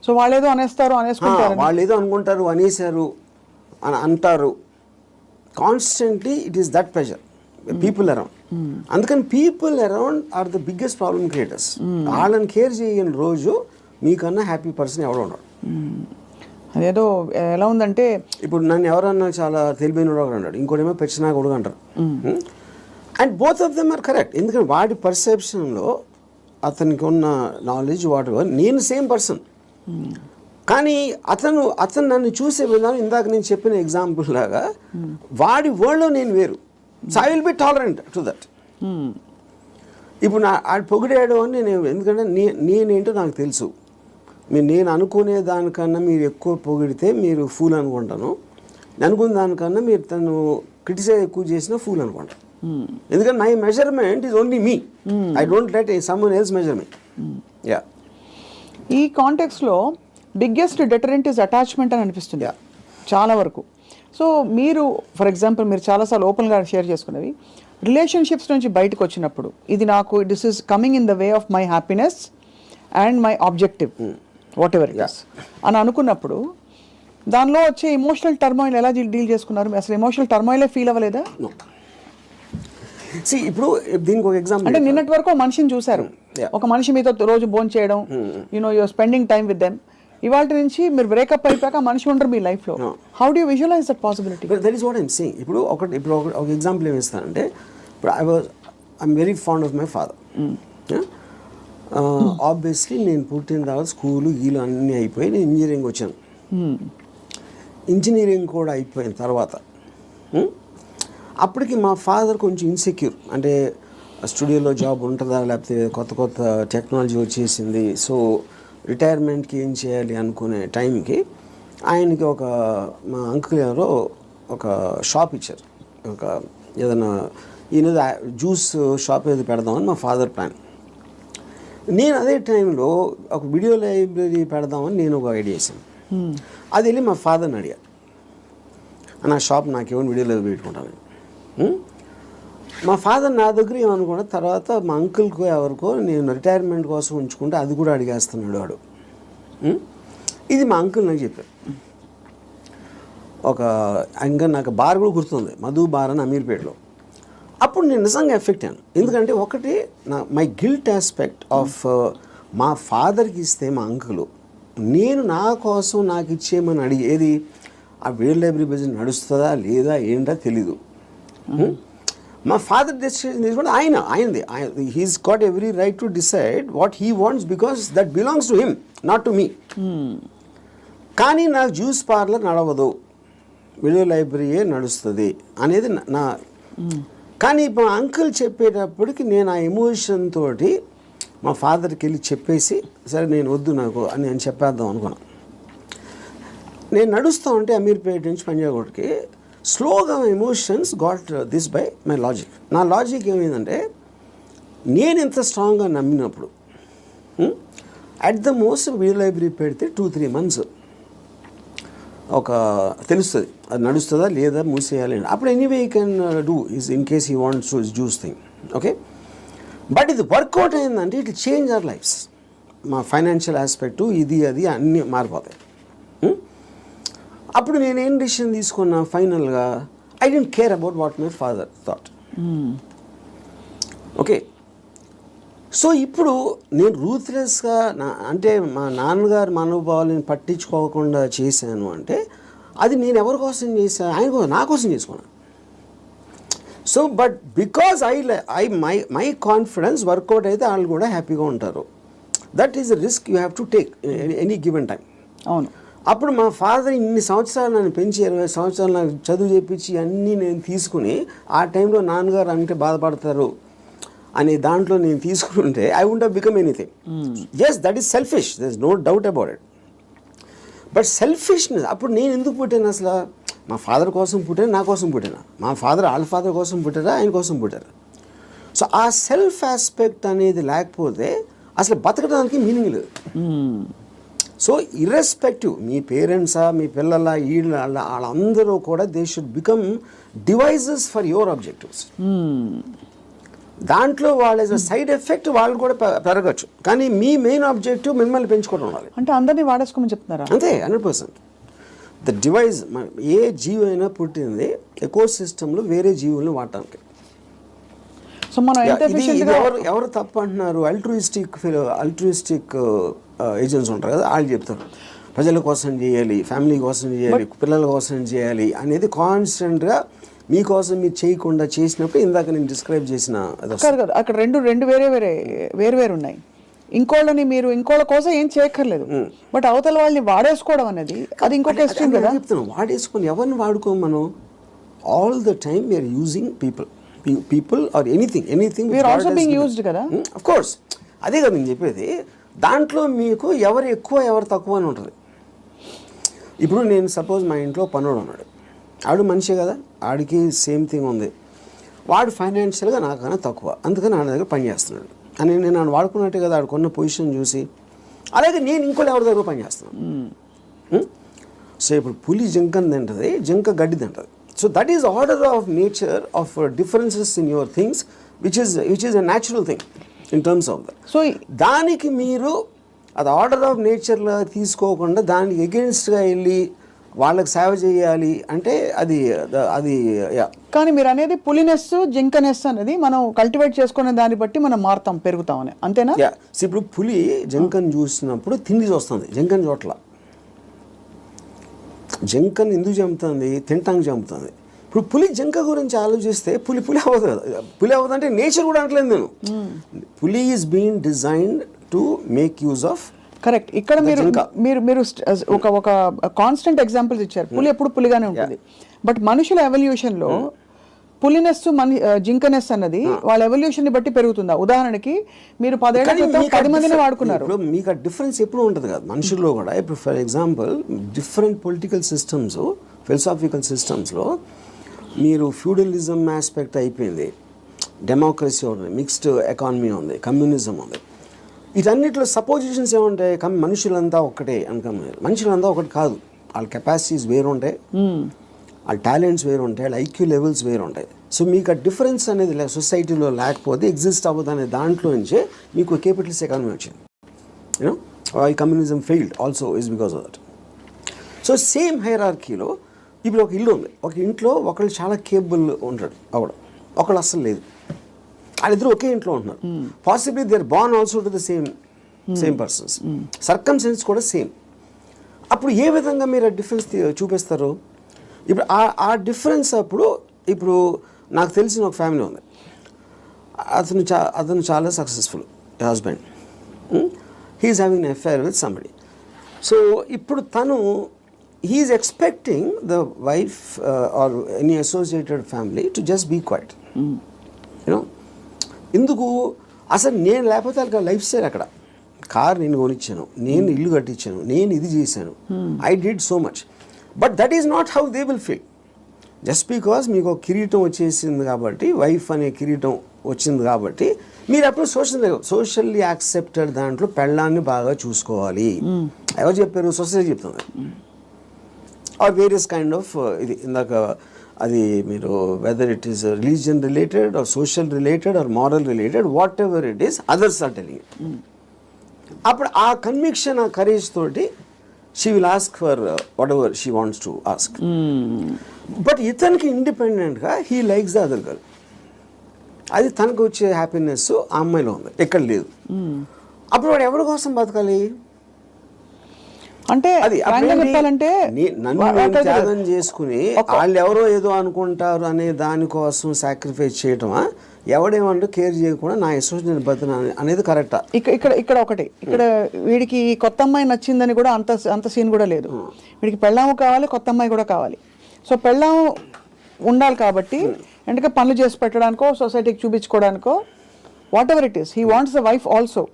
B: సో వాళ్ళేదో అనేస్తారు,
C: వాళ్ళు ఏదో అనుకుంటారు, అనేసారు అని అంటారు. Constantly it is that pressure people around. అందుకని people around are the biggest problem creators. వాళ్ళని కేర్ చేయని రోజు మీకన్నా హ్యాపీ పర్సన్ ఎవడో ఉండడు.
B: అదేదో ఎలా ఉందంటే
C: ఇప్పుడు నన్ను ఎవరన్నా చాలా తెలివైన వాడు అన్నాడు, ఇంకోటేమో పెచ్చినా కొడుకు అంటారు. And both of them are correct. ఎందుకంటే వాడి పర్సెప్షన్లో అతనికి ఉన్న నాలెడ్జ్ వాటి నేను సేమ్ పర్సన్, కానీ అతను నన్ను చూసే విధానం ఇందాక నేను చెప్పిన ఎగ్జాంపుల్ లాగా వాడి వరల్డ్లో నేను వేరు. So I will B tolerant to that. ఇప్పుడు ఆడు పొగిడాడు అని నేను, ఎందుకంటే నేనేంటో నాకు తెలుసు. నేను అనుకునే దానికన్నా మీరు ఎక్కువ పొగిడితే మీరు ఫూల్ అనుకుంటాను, అనుకున్న దానికన్నా మీరు తను క్రిటిసైజ్ ఎక్కువ చేసిన ఫూల్ అనుకుంటాను. ఎందుకంటే my measurement is only me, I don't let someone else measure me. Yeah,
B: ఈ కాంటెక్స్లో బిగ్గెస్ట్ డెటరెంట్ ఇస్ అటాచ్మెంట్ అని అనిపిస్తుంది చాలా వరకు. సో మీరు ఫర్ ఎగ్జాంపుల్ మీరు చాలాసార్లు ఓపెన్గా షేర్ చేసుకునేవి రిలేషన్షిప్స్ నుంచి బయటకు వచ్చినప్పుడు, ఇది నాకు this is coming in the way of my happiness and my objective what ever it is అని అనుకున్నప్పుడు దానిలో వచ్చే ఎమోషనల్ టర్మాయిల్ ఎలా డీల్ చేసుకున్నారు? అసలు ఎమోషనల్ టర్మాయిలే ఫీల్ అవ్వలేదా?
C: ఇప్పుడు దీనికి ఒక ఎగ్జాంపుల్
B: అంటే నిన్నటి వరకు మనిషిని చూశారు, ఒక మనిషి మీతో రోజు భోజనం చేయడం, you're spending time with them. ఇవాళ నుంచి మీరు బ్రేకప్ అయిపోయాక మనిషి ఉండరు మీ లైఫ్లో. How do you visualise that possibility?
C: That is what I'm saying. ఇప్పుడు ఒక ఎగ్జాంపుల్ ఏమి ఇస్తానంటే, ఇప్పుడు I'm very fond of my father. Obviously నేను పుట్టిన తర్వాత స్కూలు గీలు అన్నీ అయిపోయి నేను ఇంజనీరింగ్ వచ్చాను. ఇంజనీరింగ్ కూడా అయిపోయిన తర్వాత అప్పటికి మా ఫాదర్ కొంచెం ఇన్సెక్యూర్, అంటే స్టూడియోలో జాబ్ ఉంటుందా, లేకపోతే కొత్త టెక్నాలజీ వచ్చేసింది, సో రిటైర్మెంట్కి ఏం చేయాలి అనుకునే టైంకి ఆయనకి మా అంకుల్ ఎవరో ఒక షాప్ ఇచ్చారు. ఏదైనా ఈయన జ్యూస్ షాప్ ఏదో పెడదామని మా ఫాదర్ ప్లాన్. నేను అదే టైంలో ఒక వీడియో లైబ్రరీ పెడదామని నేను ఒక ఐడియా వేసాను. అది వెళ్ళి మా ఫాదర్ని అడిగా, నా షాప్ నాకేమైనా వీడియో లైబ్రరీ పెట్టుకుంటాను. మా ఫాదర్ నా దగ్గర ఏమనుకున్నా, తర్వాత మా అంకుల్కో ఎవరికో నేను రిటైర్మెంట్ కోసం ఉంచుకుంటే అది కూడా అడిగేస్తున్నాడు వాడు. ఇది మా అంకుల్ నాకు చెప్పారు. ఇంకా నాకు బార్ కూడా గుర్తుంది, మధు బార్ అని అమీర్పేటలో. అప్పుడు నేను నిజంగా ఎఫెక్ట్ అయ్యాను. ఎందుకంటే ఒకటి మై గిల్ట్ ఆస్పెక్ట్ ఆఫ్ మా ఫాదర్కి ఇస్తే మా అంకులు నేను నా కోసం నాకు ఇచ్చేయమని అడిగేది, ఆ వీడియో లైబ్రరీ బిజినెస్ నడుస్తుందా లేదా ఏంటో తెలీదు. మా ఫాదర్ డెసిషన్ తీసుకుంటే ఆయనది. He's got every right to decide what he wants because that belongs to him, not to me. కానీ నాకు జ్యూస్ పార్లర్ నడవదు, వీడియో లైబ్రరీయే నడుస్తుంది అనేది నా. కానీ మా అంకుల్ చెప్పేటప్పటికి నేను ఆ ఎమోషన్ తోటి మా ఫాదర్కి వెళ్ళి చెప్పేసి, సరే నేను వద్దు నాకు అని నేను చెప్పేద్దాం అనుకున్నాను. నేను నడుస్తూ ఉంటే అమీర్పేట నుంచి పంజాగుట్కి స్లోగా emotions got this by my logic. నా లాజిక్ ఏమైందంటే, నేను ఎంత స్ట్రాంగ్గా నమ్మినప్పుడు at the most video library పెడితే 2-3 months తెలుస్తుంది అది నడుస్తుందా లేదా మూసేయాలి. అప్పుడు anyway you can do is in case he wants to juice thing. Okay, but ఇది వర్కౌట్ అయిందంటే ఇట్ చేంజ్ అవర్ లైఫ్స్. మా ఫైనాన్షియల్ ఆస్పెక్టు ఇది అది అన్నీ మారిపోతాయి. అప్పుడు నేనేం డిసిషన్ తీసుకున్నా ఫైనల్గా, I don't care about what my father thought. Okay, so ఇప్పుడు నేను రూత్లెస్గా అంటే మా నాన్నగారు మనోభావాలను పట్టించుకోకుండా చేశాను అంటే అది నేను ఎవరి కోసం చేశాను? ఆయన కోసం, నా కోసం చేసుకున్నాను. So but because my confidence work out అయితే వాళ్ళు కూడా హ్యాపీగా ఉంటారు. That is the risk you have to take any given time.
B: అవును.
C: అప్పుడు మా ఫాదర్ ఇన్ని సంవత్సరాలు నన్ను పెంచి 20 సంవత్సరాలు నాకు చదువు చెప్పించి అన్నీ నేను తీసుకుని ఆ టైంలో నాన్నగారు అంటే బాధపడతారు అనే దాంట్లో నేను తీసుకుంటే I would have become anything. Yes, that is selfish, there is no doubt about it. But selfishness, అప్పుడు నేను ఎందుకు పుట్టాను అసలు? మా ఫాదర్ కోసం పుట్టాను, నా కోసం పుట్టాను. మా ఫాదర్ వాళ్ళ ఫాదర్ కోసం పుట్టారా, ఆయన కోసం పుట్టారు. సో ఆ సెల్ఫ్ ఆస్పెక్ట్ అనేది లేకపోతే అసలు బతకడానికి మీనింగ్ లేదు. సో ఇర్రెస్పెక్టివ్ మీ పేరెంట్సా, మీ పిల్లల, వీళ్ళ వాళ్ళందరూ కూడా they should become devices for your objectives. దాంట్లో వాళ్ళ సైడ్ ఎఫెక్ట్ వాళ్ళు కూడా పెరగచ్చు, కానీ మీ మెయిన్ ఆబ్జెక్టివ్ మిమ్మల్ని పెంచుకోవడం ఉండాలి.
B: అంటే అందరినీ వాడేసుకోమని చెప్తున్నారా?
C: అంతే, 100%. ద డివైజ్, ఏ జీవి అయినా పుట్టింది ఎకో సిస్టంలో వేరే జీవుల్ని వాడటానికి.
B: సో మనం
C: ఎవరు తప్పు అంటున్నారు? అల్ట్రూయిస్టిక్ ఏజెంట్స్ ఉంటారు కదా, వాళ్ళు చెప్తారు ప్రజల కోసం చేయాలి, ఫ్యామిలీ కోసం చేయాలి, పిల్లల కోసం చేయాలి అనేది కాన్స్టెంట్గా మీకోసం మీరు చేయకుండా చేసినప్పుడు ఇందాక నేను డిస్క్రైబ్ చేసిన
B: కాదు. అక్కడ రెండు వేరే ఉన్నాయి. ఇంకోళ్ళని మీరు ఇంకోళ్ళ కోసం ఏం చేయక్కర్లేదు, బట్ అవతల వాళ్ళని వాడేసుకోవడం అనేది అది ఇంకొక ఎక్స్ట్రీమ్ కదా.
C: చెప్తాను, వాడేసుకొని ఎవరిని వాడుకోం మనం. All the time we're using people or anything
B: we're also being used కదా.
C: ఆఫ్ కోర్స్, అదే కదా నేను చెప్పేది. దాంట్లో మీకు ఎవరు ఎక్కువ ఎవరు తక్కువ అని ఉంటుంది. ఇప్పుడు నేను సపోజ్ మా ఇంట్లో పనుడు ఉన్నాడు, ఆడు మనిషే కదా, ఆడికి సేమ్ థింగ్ ఉంది. వాడు ఫైనాన్షియల్గా నాకన్నా తక్కువ, అందుకని నా దగ్గర పని చేస్తున్నాడు అని నేను నన్ను వాడుకున్నట్టే కదా ఆడుకున్న పొజిషన్ చూసి. అలాగే నేను ఇంకోటి ఎవరి దగ్గర పని చేస్తున్నాను. సో ఇప్పుడు పులి జింకని తింటుంది, జింక గడ్డి తింటుంది. So that is order of nature of differences in your things which is a natural thing in terms of that. So దానికి మీరు అది ఆర్డర్ ఆఫ్ నేచర్లో తీసుకోకుండా దానికి ఎగెన్స్ట్గా వెళ్ళి వాళ్ళకి సేవ చేయాలి అంటే అది.
B: కానీ మీరు అనేది పులినెస్, జింకనెస్ అనేది మనం కల్టివేట్ చేసుకునే దాన్ని బట్టి మనం మారుతాం, పెరుగుతామని, అంతేనా?
C: ఇప్పుడు పులి జింకను చూసినప్పుడు తిండి చూస్తుంది, జింకను చోట్ల. జింకను ఎందుకు చంపుతుంది? తింటానికి చంపుతుంది. ఇప్పుడు పులి జింక గురించి ఆలోచిస్తే పులి అవ్వదు కదా. పులి అవ్వదు అంటే నేచర్ కూడా అంటలేదు నేను. పులి is being designed to make use of.
B: Correct. ఇక్కడ మీరు ఒక కాన్స్టెంట్ ఎగ్జాంపుల్స్ ఇచ్చారు. పులి ఎప్పుడు పులిగానే ఉంటుంది, బట్ మనుషుల ఎవల్యూషన్లో పులినెస్ జింకనెస్ అన్నది వాళ్ళ ఎవల్యూషన్ ని బట్టి పెరుగుతుందా? ఉదాహరణకి మీరు 10 ఏళ్ల క్రితం 10 మందిని వాడుకున్నారు.
C: ఇప్పుడు మీకు ఆ డిఫరెన్స్ ఎప్పుడు ఉంటుంది కదా మనుషుల్లో కూడా. ఇప్పుడు for example different political systems, philosophical సిస్టమ్స్లో మీరు ఫ్యూడలిజం ఆస్పెక్ట్ అయిపోయింది, డెమోక్రసీ ఉంది, మిక్స్డ్ ఎకానమీ ఉంది, కమ్యూనిజం ఉంది. వీటన్నిటిలో సపోజిషన్స్ ఏముంటాయి? మనుషులంతా ఒక్కటే అనుకున్నారు. మనుషులంతా ఒకటి కాదు, వాళ్ళ కెపాసిటీస్ వేరు ఉంటాయి, వాళ్ళ టాలెంట్స్ వేరు ఉంటాయి, వాళ్ళ ఐక్యూ లెవెల్స్ వేరు ఉంటాయి. సో మీకు ఆ డిఫరెన్స్ అనేది సొసైటీలో లేకపోతే ఎగ్జిస్ట్ అవ్వదు అనే దాంట్లో నుంచే మీకు క్యాపిటలిస్ట్ ఎకానమీ వచ్చింది. యూనో ఈ communism failed also is because of that. So same హైరార్కీలో ఇప్పుడు ఒక ఇల్లు ఉంది, ఒక ఇంట్లో ఒకళ్ళు చాలా కేపబుల్ ఉంటాడు అవడం, ఒకళ్ళు అస్సలు లేదు. వాళ్ళిద్దరు ఒకే ఇంట్లో ఉంటున్నారు. Possibly they are born also to the same persons, circumstances కూడా సేమ్. అప్పుడు ఏ విధంగా మీరు ఆ డిఫరెన్స్ చూపిస్తారు? ఇప్పుడు ఆ డిఫరెన్స్ అప్పుడు ఇప్పుడు నాకు తెలిసిన ఒక ఫ్యామిలీ ఉంది, అతను చాలా successful husband, he's having an affair with somebody. So ఇప్పుడు తను he's expecting the wife or any associated family to just be quiet. You know ఎందుకు? అసలు నేను లేకపోతే వాళ్ళకి లైఫ్ స్టైల్ అక్కడ, కార్ నేను కొనిచ్చాను, నేను ఇల్లు కట్టించాను, నేను ఇది చేశాను, I did so much. But that is not how they will feel. Just because మీకు ఒక కిరీటం వచ్చేసింది కాబట్టి, వైఫ్ అనే కిరీటం వచ్చింది కాబట్టి మీరు అప్పుడు సోషల్లీ యాక్సెప్టెడ్ దాంట్లో పెళ్ళాన్ని బాగా చూసుకోవాలి. ఎవరు చెప్పారు? సొసైటీ చెప్తుంది. ఆర్ వేరియస్ కైండ్ ఆఫ్ ఇది ఇందాక అది మీరు whether it is religion related or social related or moral related, what ever it is, others are telling it. అప్పుడు ఆ కన్విక్షన్, ఆ కరేజ్ తోటి she will ask for whatever she wants to ask. But ఇతనికి ఇండిపెండెంట్గా he likes the other girl. అది తనకు వచ్చే happiness ఆ అమ్మాయిలో ఉంది, ఎక్కడ లేదు. అప్పుడు వాడు ఎవరి కోసం బతకాలి?
B: అంటే
C: అది
B: చెప్పాలంటే
C: నన్ను నేను త్యాగం చేసుకుని వాళ్ళు ఎవరో ఏదో అనుకుంటారు అనే దానికోసం సాక్రిఫైస్ చేయటమా, ఎవడేమంటూ కేర్ చేయకుండా నా ఇష్టం నేను బతున్నా అనేది కరెక్టా?
B: ఇక్కడ ఒకటి, ఇక్కడ వీడికి కొత్త అమ్మాయి నచ్చిందని కూడా అంత సీన్ కూడా లేదు. వీడికి పెళ్ళాము కావాలి, కొత్త అమ్మాయి కూడా కావాలి. సో పెళ్ళాము ఉండాలి కాబట్టి ఎందుకంటే పనులు చేసి పెట్టడానికో, సొసైటీకి చూపించుకోవడానికో, what ever it is, he wants the wife also.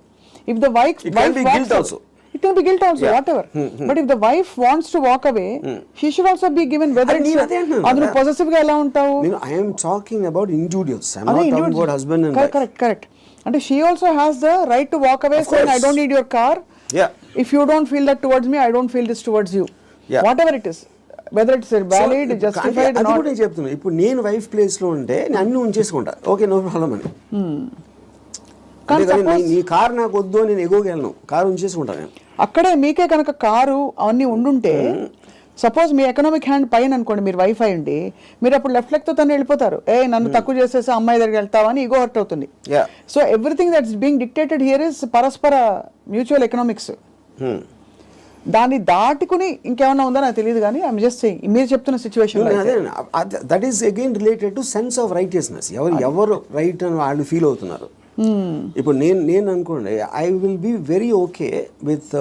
B: If the wife
C: It can be guilt also.
B: It can be guilt also, whatever. But if the wife wants to walk away, she should also be given whether it's adru possessive ga ela untavu.
C: I am talking about individuals. I am not talking about husband and wife.
B: Correct. And she also has the right to walk away saying I don't need your car.
C: Yeah.
B: If you don't feel that towards me, I don't feel this towards you.
C: Yeah.
B: Whatever it is, whether it's valid, justified or
C: not.
B: అది
C: కూడా నేను చెప్తున్నా, ఇప్పుడు నేను wife place లో ఉంటే నేను అన్ని ఉంచేసుకుంటా, ఓకే నో ప్రాబ్లం అని. నీ కార్ నాకు వద్దు, నేను ఎగోగలను, కారు ఉంచేసుకుంటాను నేను.
B: అక్కడే మీకే కనుక కారు అవన్నీ ఉండుంటే, సపోజ్ మీ ఎకనామిక్ హ్యాండ్ పైన అనుకోండి, మీరు వైఫ్ అయ్యండి, మీరు అప్పుడు లెఫ్ట్ లెగ్ తో తను వెళ్ళిపోతారు. నన్ను తక్కువ చేసేసి అమ్మాయి దగ్గరికి వెళ్తావా అని ఈగో హర్ట్ అవుతుంది. So everything that's being dictated here is పరస్పర మ్యూచువల్ ఎకనామిక్స్. దాన్ని దాటుకుని ఇంకేమన్నా ఉందో నాకు తెలియదు, కానీ ఐఎమ్ జస్ట్ సేయింగ్ మీరు చెప్తున్న situation
C: that is again related to sense of righteousness. ఎవరు రైట్ అని వాళ్ళు ఫీల్ అవుతున్నారు. ఇప్పుడు నేను అనుకోండి, I will be very okay with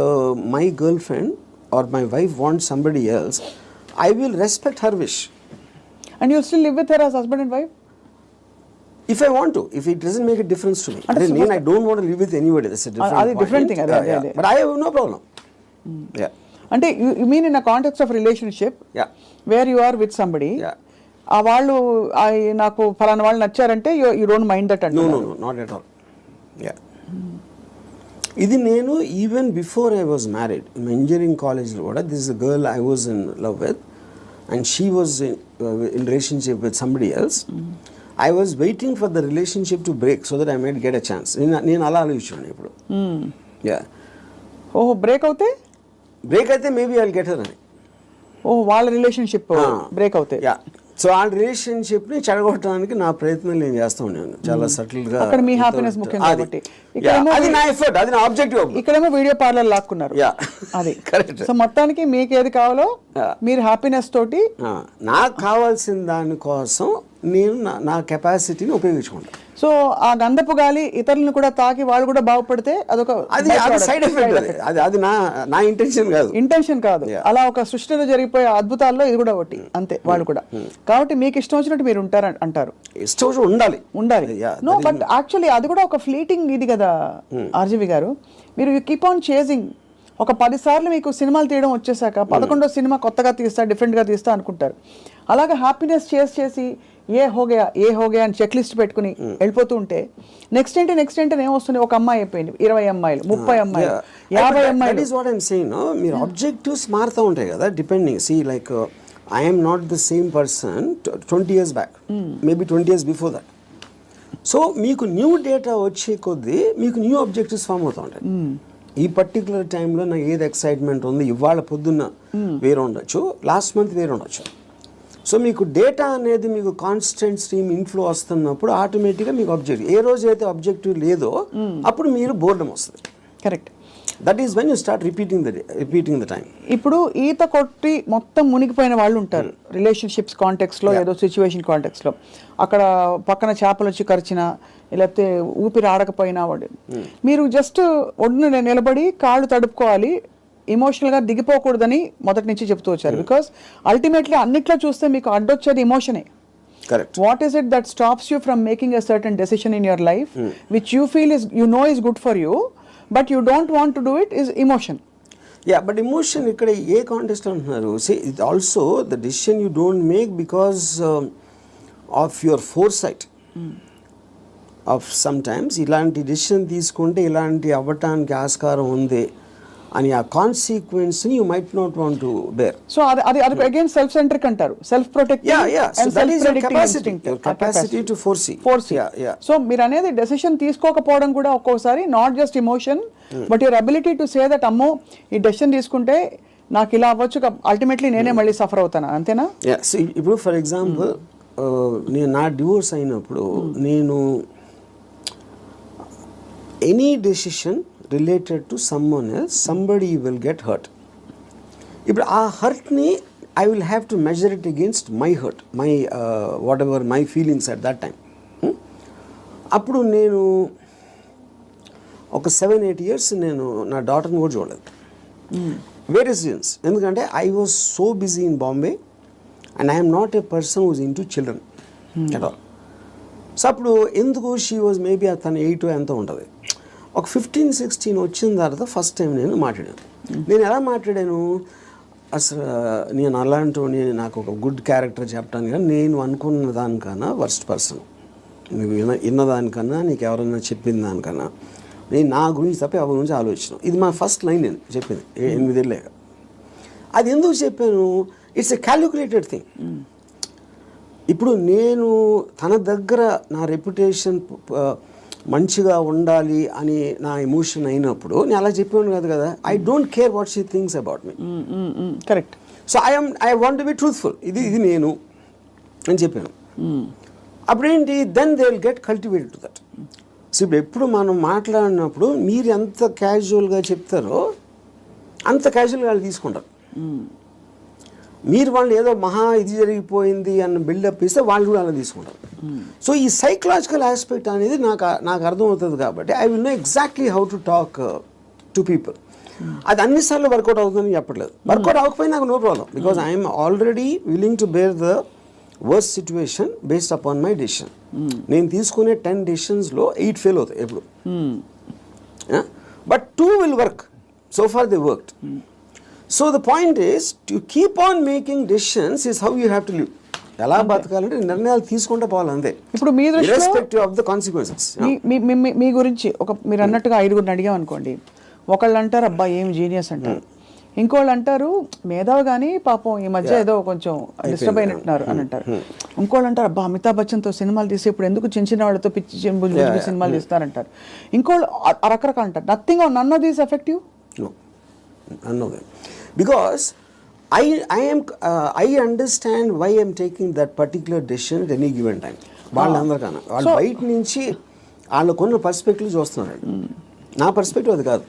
C: my girlfriend or my wife want somebody else, I will respect her wish.
B: And you still live with her as husband and wife
C: if I want to, if it doesn't make a difference to me. I don't want to live with anybody, that's a different
B: thing.
C: But I have no problem. Yeah.
B: అంటే you mean in a context of relationship, where you are with somebody, ఆ వాళ్ళు నాకు ఫలానా వాళ్ళు నచ్చారంటే you don't mind that అంటే?
C: No, not at all. Yeah. ఇది నేను even before I was married, engineering కాలేజ్లో కూడా, this is a girl I was in love with and she was in relationship with somebody else. I was waiting for the relationship to break so that I might get a chance. నేను అలా ఆలోచించాను ఇప్పుడు.
B: Break అవుతే
C: maybe I will get her అని.
B: వాళ్ళ relationship break అవుతే,
C: so ఆ relationship ని చెడగొట్టడానికి నా ప్రయత్నం నేను చేస్తా ఉన్నాను చాలా సటిల్ గా.
B: అక్కడ మీ హ్యాపీనెస్ ముఖ్యం కాబట్టి
C: అది నా ఎఫర్ట్, అది నా ఆబ్జెక్టివ్.
B: ఇక్కడేమో వీడియో పార్లర్ లాక్కున్నారు. అది కరెక్ట్. సో మొత్తానికి మీకు ఏది కావాలో మీరు హ్యాపీనెస్ తోటి,
C: నాకు కావాల్సిన దానికోసం నేను నా కెపాసిటీని ఉపయోగించుకుంటాను.
B: సో ఆ గంధపు గాలి ఇతరులను కూడా తాకి వాళ్ళు కూడా బాగుపడితే అదొక
C: సైడ్ ఎఫెక్ట్. అది నా ఇంటెన్షన్ కాదు.
B: అలా ఒక సృష్టిలో జరిగిపోయే అద్భుతాల్లో ఇది కూడా ఒకటి అంతే. వాళ్ళు కూడా కాబట్టి మీకు ఇష్టం వచ్చినట్టు మీరు ఉంటారు అంటారు.
C: ఇష్టం వచ్చినట్టు ఉండాలి.
B: నో బట్ యాక్చువల్లీ అది కూడా ఒక ఫ్లీటింగ్ ఇది కదా ఆర్జీవి గారు. మీరు యూ కీప్ ఆన్ చేజింగ్. ఒక 10 సార్లు మీకు సినిమాలు తీయడం వచ్చేసాక 11వ సినిమా కొత్తగా తీస్తా, డిఫరెంట్గా తీస్తా అనుకుంటారు. అలాగే హ్యాపీనెస్ చేసి ఏ హోగయా అని చెక్ లిస్ట్ పెట్టుకుని వెళ్ళిపోతూ ఉంటే నెక్స్ట్ ఏంటి ఏమొస్తుంది? ఒక అమ్మాయి అయిపోయింది, 20 అమ్మాయిలు, 30 అమ్మాయిలు, 50 అమ్మాయిలు.
C: That is what I am saying. మీరు ఆబ్జెక్టివ్స్ మారుతూ ఉంటాయి కదా, depending. See like I am not the same person 20 years back, maybe 20 years before that. So మీకు న్యూ డేటా వచ్చే కొద్దీ మీకు న్యూ ఆబ్జెక్టివ్స్ ఫామ్ అవుతూ ఉంటాయి. ఈ పర్టికులర్ టైంలో నాకు ఏది ఎక్సైట్మెంట్ ఉంది, ఇవాళ పొద్దున్న వేరే ఉండొచ్చు, లాస్ట్ మంత్ వేరే ఉండొచ్చు. సో మీకు డేటా అనేది మీకు కాన్స్టెంట్ స్ట్రీమ్ ఇన్ఫ్లో వస్తున్నప్పుడు ఆటోమేటిక్గా మీకు ఆబ్జెక్టివ్, ఏ రోజు అయితే ఆబ్జెక్టివ్ లేదో అప్పుడు మీరు బోర్డమ్ వస్తుంది.
B: Correct.
C: That is when you start repeating the time.
B: ఇప్పుడు ఈత కొట్టి మొత్తం మునిగిపోయిన వాళ్ళు ఉంటారు రిలేషన్షిప్స్ కాంటెక్స్లో, ఏదో సిచ్యువేషన్ కాంటెక్స్లో. అక్కడ పక్కన చేపలు వచ్చి కరిచినా, లేకపోతే ఊపిరి ఆడకపోయినా వాడు, మీరు జస్ట్ ఒడ్డున నిలబడి కాళ్ళు తడుపుకోవాలి, ఎమోషనల్గా దిగిపోకూడదని మొదటి నుంచి చెప్తూ వచ్చారు. బికాస్ అల్టిమేట్లీ అన్నిట్లో చూస్తే మీకు అడ్డొచ్చేది ఎమోషనే.
C: Correct.
B: What is it that stops you from making a certain decision in your life which you feel is, you know, is good for you but you don't want to do it, is emotion.
C: Yeah, but emotion ఇక్కడ ఏ context అంటున్నారు? See, it also the decision you don't make because of your foresight. Of sometimes ఇలాంటి decision తీసుకుంటే ఇలాంటి అవ్వటానికి ఆస్కారం ఉంది అని ఆ కాన్సిక్వెన్స్ని you might not want to bear.
B: So అది అగైన్ సెల్ఫ్ సెంట్రిక్ అంటారు, self
C: capacity to foresee.
B: So మీరు అనేది డెసిషన్ తీసుకోకపోవడం కూడా ఒక్కోసారి not just emotion but your ability to say that అమ్మో ఈ డెసిషన్ తీసుకుంటే నాకు ఇలా అవ్వచ్చు, అల్టిమేట్లీ నేనే మళ్ళీ సఫర్ అవుతాను, అంతేనా?
C: ఇప్పుడు ఫర్ ఎగ్జాంపుల్ నేను నా డివోర్స్ అయినప్పుడు నేను any decision related to someone else somebody will get hurt. ఇప్పుడు ఆ హర్ట్ని I will have to measure it against my hurt, my what ever my feelings at that time. అప్పుడు నేను ఒక 7-8 years నేను నా డాటర్ని కూడా చూడలేదు. Various reasons. ఎందుకంటే I was so busy in Bombay and I'm not a person who's into children at all. So అప్పుడు ఎందుకు షీ వాజ్ మేబీ తను 8 ఎంత ఉంటుంది. ఒక 15-16 వచ్చిన తర్వాత ఫస్ట్ టైం నేను మాట్లాడాను. నేను ఎలా మాట్లాడాను, అసలు నేను అలాంటి నాకు ఒక గుడ్ క్యారెక్టర్ చెప్పడానికి కానీ నేను అనుకున్న దానికన్నా వర్స్ట్ పర్సన్, నీకు విన్నదానికన్నా నీకు ఎవరైనా చెప్పిన దానికన్నా నేను నా గురించి తప్ప ఎవరి గురించి ఆలోచించాను. ఇది మా ఫస్ట్ లైన్ నేను చెప్పింది 8 ఏళ్ళేగా. అది ఎందుకు చెప్పాను, ఇట్స్ ఎ క్యాలిక్యులేటెడ్ థింగ్. ఇప్పుడు నేను తన దగ్గర నా రెప్యుటేషన్ మంచిగా ఉండాలి అని నా ఎమోషన్ అయినప్పుడు నేను అలా చెప్పాను కాదు కదా. I don't care what she thinks about me.
B: Correct.
C: So I want to be truthful. ఇది నేను అని చెప్పాను. అప్పుడేంటి, then they will get cultivated to that. So ఇప్పుడు ఎప్పుడు మనం మాట్లాడినప్పుడు మీరు ఎంత క్యాజువల్గా చెప్తారో అంత క్యాజువల్గా వాళ్ళు తీసుకుంటారు. మీరు వాళ్ళు ఏదో మహా ఇది జరిగిపోయింది అన్న బిల్డప్ ఇస్తే వాళ్ళు కూడా అలా తీసుకుంటారు. సో ఈ సైకలాజికల్ ఆస్పెక్ట్ అనేది నాకు అర్థమవుతుంది కాబట్టి I will know exactly how to talk to people. అది అన్నిసార్లు వర్కౌట్ అవుతుందని చెప్పట్లేదు. వర్కౌట్ అవ్వకపోయినా నాకు no problem, because I'm already willing to bear the worst situation based upon my decision. నేను తీసుకునే 10 డెసిషన్స్లో 8 ఫెయిల్ అవుతాయి ఎప్పుడు. But 2 will work. So far they worked. So the point is to keep on making decisions is how you have to live. ఎలా బతకాలంటే నిర్ణయాలు తీసుకుంటే పోవాలి అంతే.
B: ఇప్పుడు మీ దృష్టిలో
C: ఇర్రెస్పెక్టివ్ ఆఫ్ ద కాన్సిక్వెన్సెస్.
B: మీ గురించి మీరు అన్నట్టుగా 5గురిని అడిగాం అనుకోండి, ఒకళ్ళు అంటారు అబ్బా ఏం జీనియస్ అంటారు, ఇంకోళ్ళు అంటారు మేధావి కానీ పాపం ఈ మధ్య ఏదో కొంచెం డిస్టర్బ్ అయినట్టున్నారు అని అంటారు, ఇంకోళ్ళు అంటారు అబ్బా అమితాబ్ బచ్చన్తో సినిమాలు తీసి ఇప్పుడు ఎందుకు చిన్న చిన్న వాళ్ళతో పిచ్చి సినిమాలు తీస్తారంటారు, ఇంకోళ్ళు రకరకాలు అంటారు. Nothing or none of these effective.
C: None of them. Because I understand why I'm taking that particular decision at any given time. వాళ్ళందరికన్నా వాళ్ళు బయట నుంచి వాళ్ళకున్న పర్స్పెక్టివ్ చూస్తున్నారు. నా పర్స్పెక్టివ్ అది కాదు.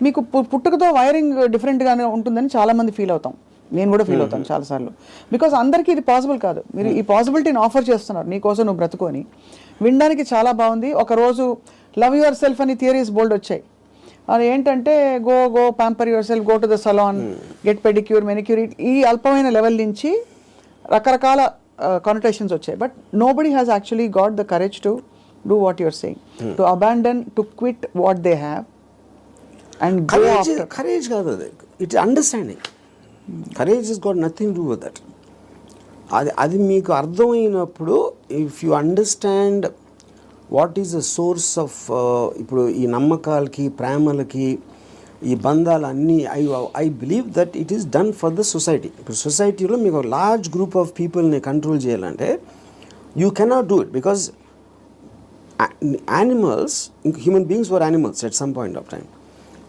B: మీకు పుట్టుకతో వైరింగ్ డిఫరెంట్గానే ఉంటుందని చాలామంది ఫీల్ అవుతాం, నేను కూడా ఫీల్ అవుతాను చాలాసార్లు. బికాస్ అందరికీ ఇది పాసిబుల్ కాదు. మీరు ఈ పాసిబిలిటీని ఆఫర్ చేస్తున్నారు, నీకోసం నువ్వు బ్రతుకొని వినడానికి చాలా బాగుంది. ఒకరోజు లవ్ యువర్ సెల్ఫ్ అని థియరీస్ బోల్డ్ వచ్చాయి. అది ఏంటంటే go pamper yourself, go to the salon, get pedicure, manicure, ఈ అల్పమైన లెవెల్ నుంచి రకరకాల కనోటేషన్స్ వచ్చాయి. But nobody has actually got the courage to do what your saying, to abandon, to quit what they have and go after.
C: Courage కాదు అది, it's understanding. Courage is got nothing to do with that. అది మీకు అర్థమైనప్పుడు, if you understand what is the source of, ఇప్పుడు ఈ నమ్మకాలకి ప్రేమలకి ఈ బంధాలు అన్నీ, I believe that it is done for the society. ఇప్పుడు సొసైటీలో మీకు లార్జ్ గ్రూప్ ఆఫ్ పీపుల్ని కంట్రోల్ చేయాలంటే you cannot do it, because animals, human beings were animals at some point of time.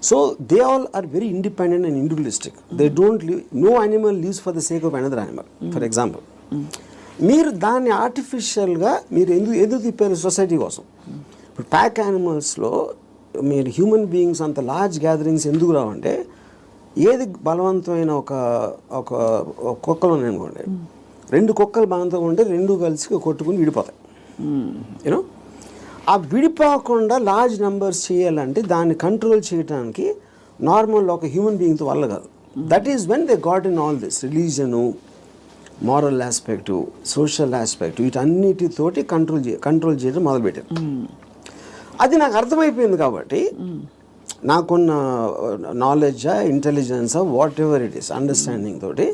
C: So they all are very independent and individualistic. They don't live, no animal lives for the sake of another animal. For example, మీరు దాన్ని ఆర్టిఫిషియల్గా మీరు ఎందుకు తిప్పారు society కోసం. ఇప్పుడు pack యానిమల్స్లో మీరు human beings అంత లార్జ్ గ్యాదరింగ్స్ ఎందుకు రావంటే, ఏది బలవంతమైన ఒక కుక్కలు ఉన్నాయనుకోండి, 2 కుక్కలు బలవంతంగా ఉంటే 2 కలిసి కొట్టుకుని విడిపోతాయి. యూనో, ఆ విడిపోకుండా లార్జ్ నెంబర్స్ చేయాలంటే దాన్ని కంట్రోల్ చేయడానికి నార్మల్ ఒక హ్యూమన్ బీయింగ్తో వల్ల కాదు. That is when they got in all this religion, moral aspect, social aspect, వీటన్నిటితోటి కంట్రోల్ చేయడం మొదలుపెట్టారు. అది నాకు అర్థమైపోయింది కాబట్టి నాకున్న నాలెడ్జా, ఇంటెలిజెన్సా, what ever it is, understanding తోటి,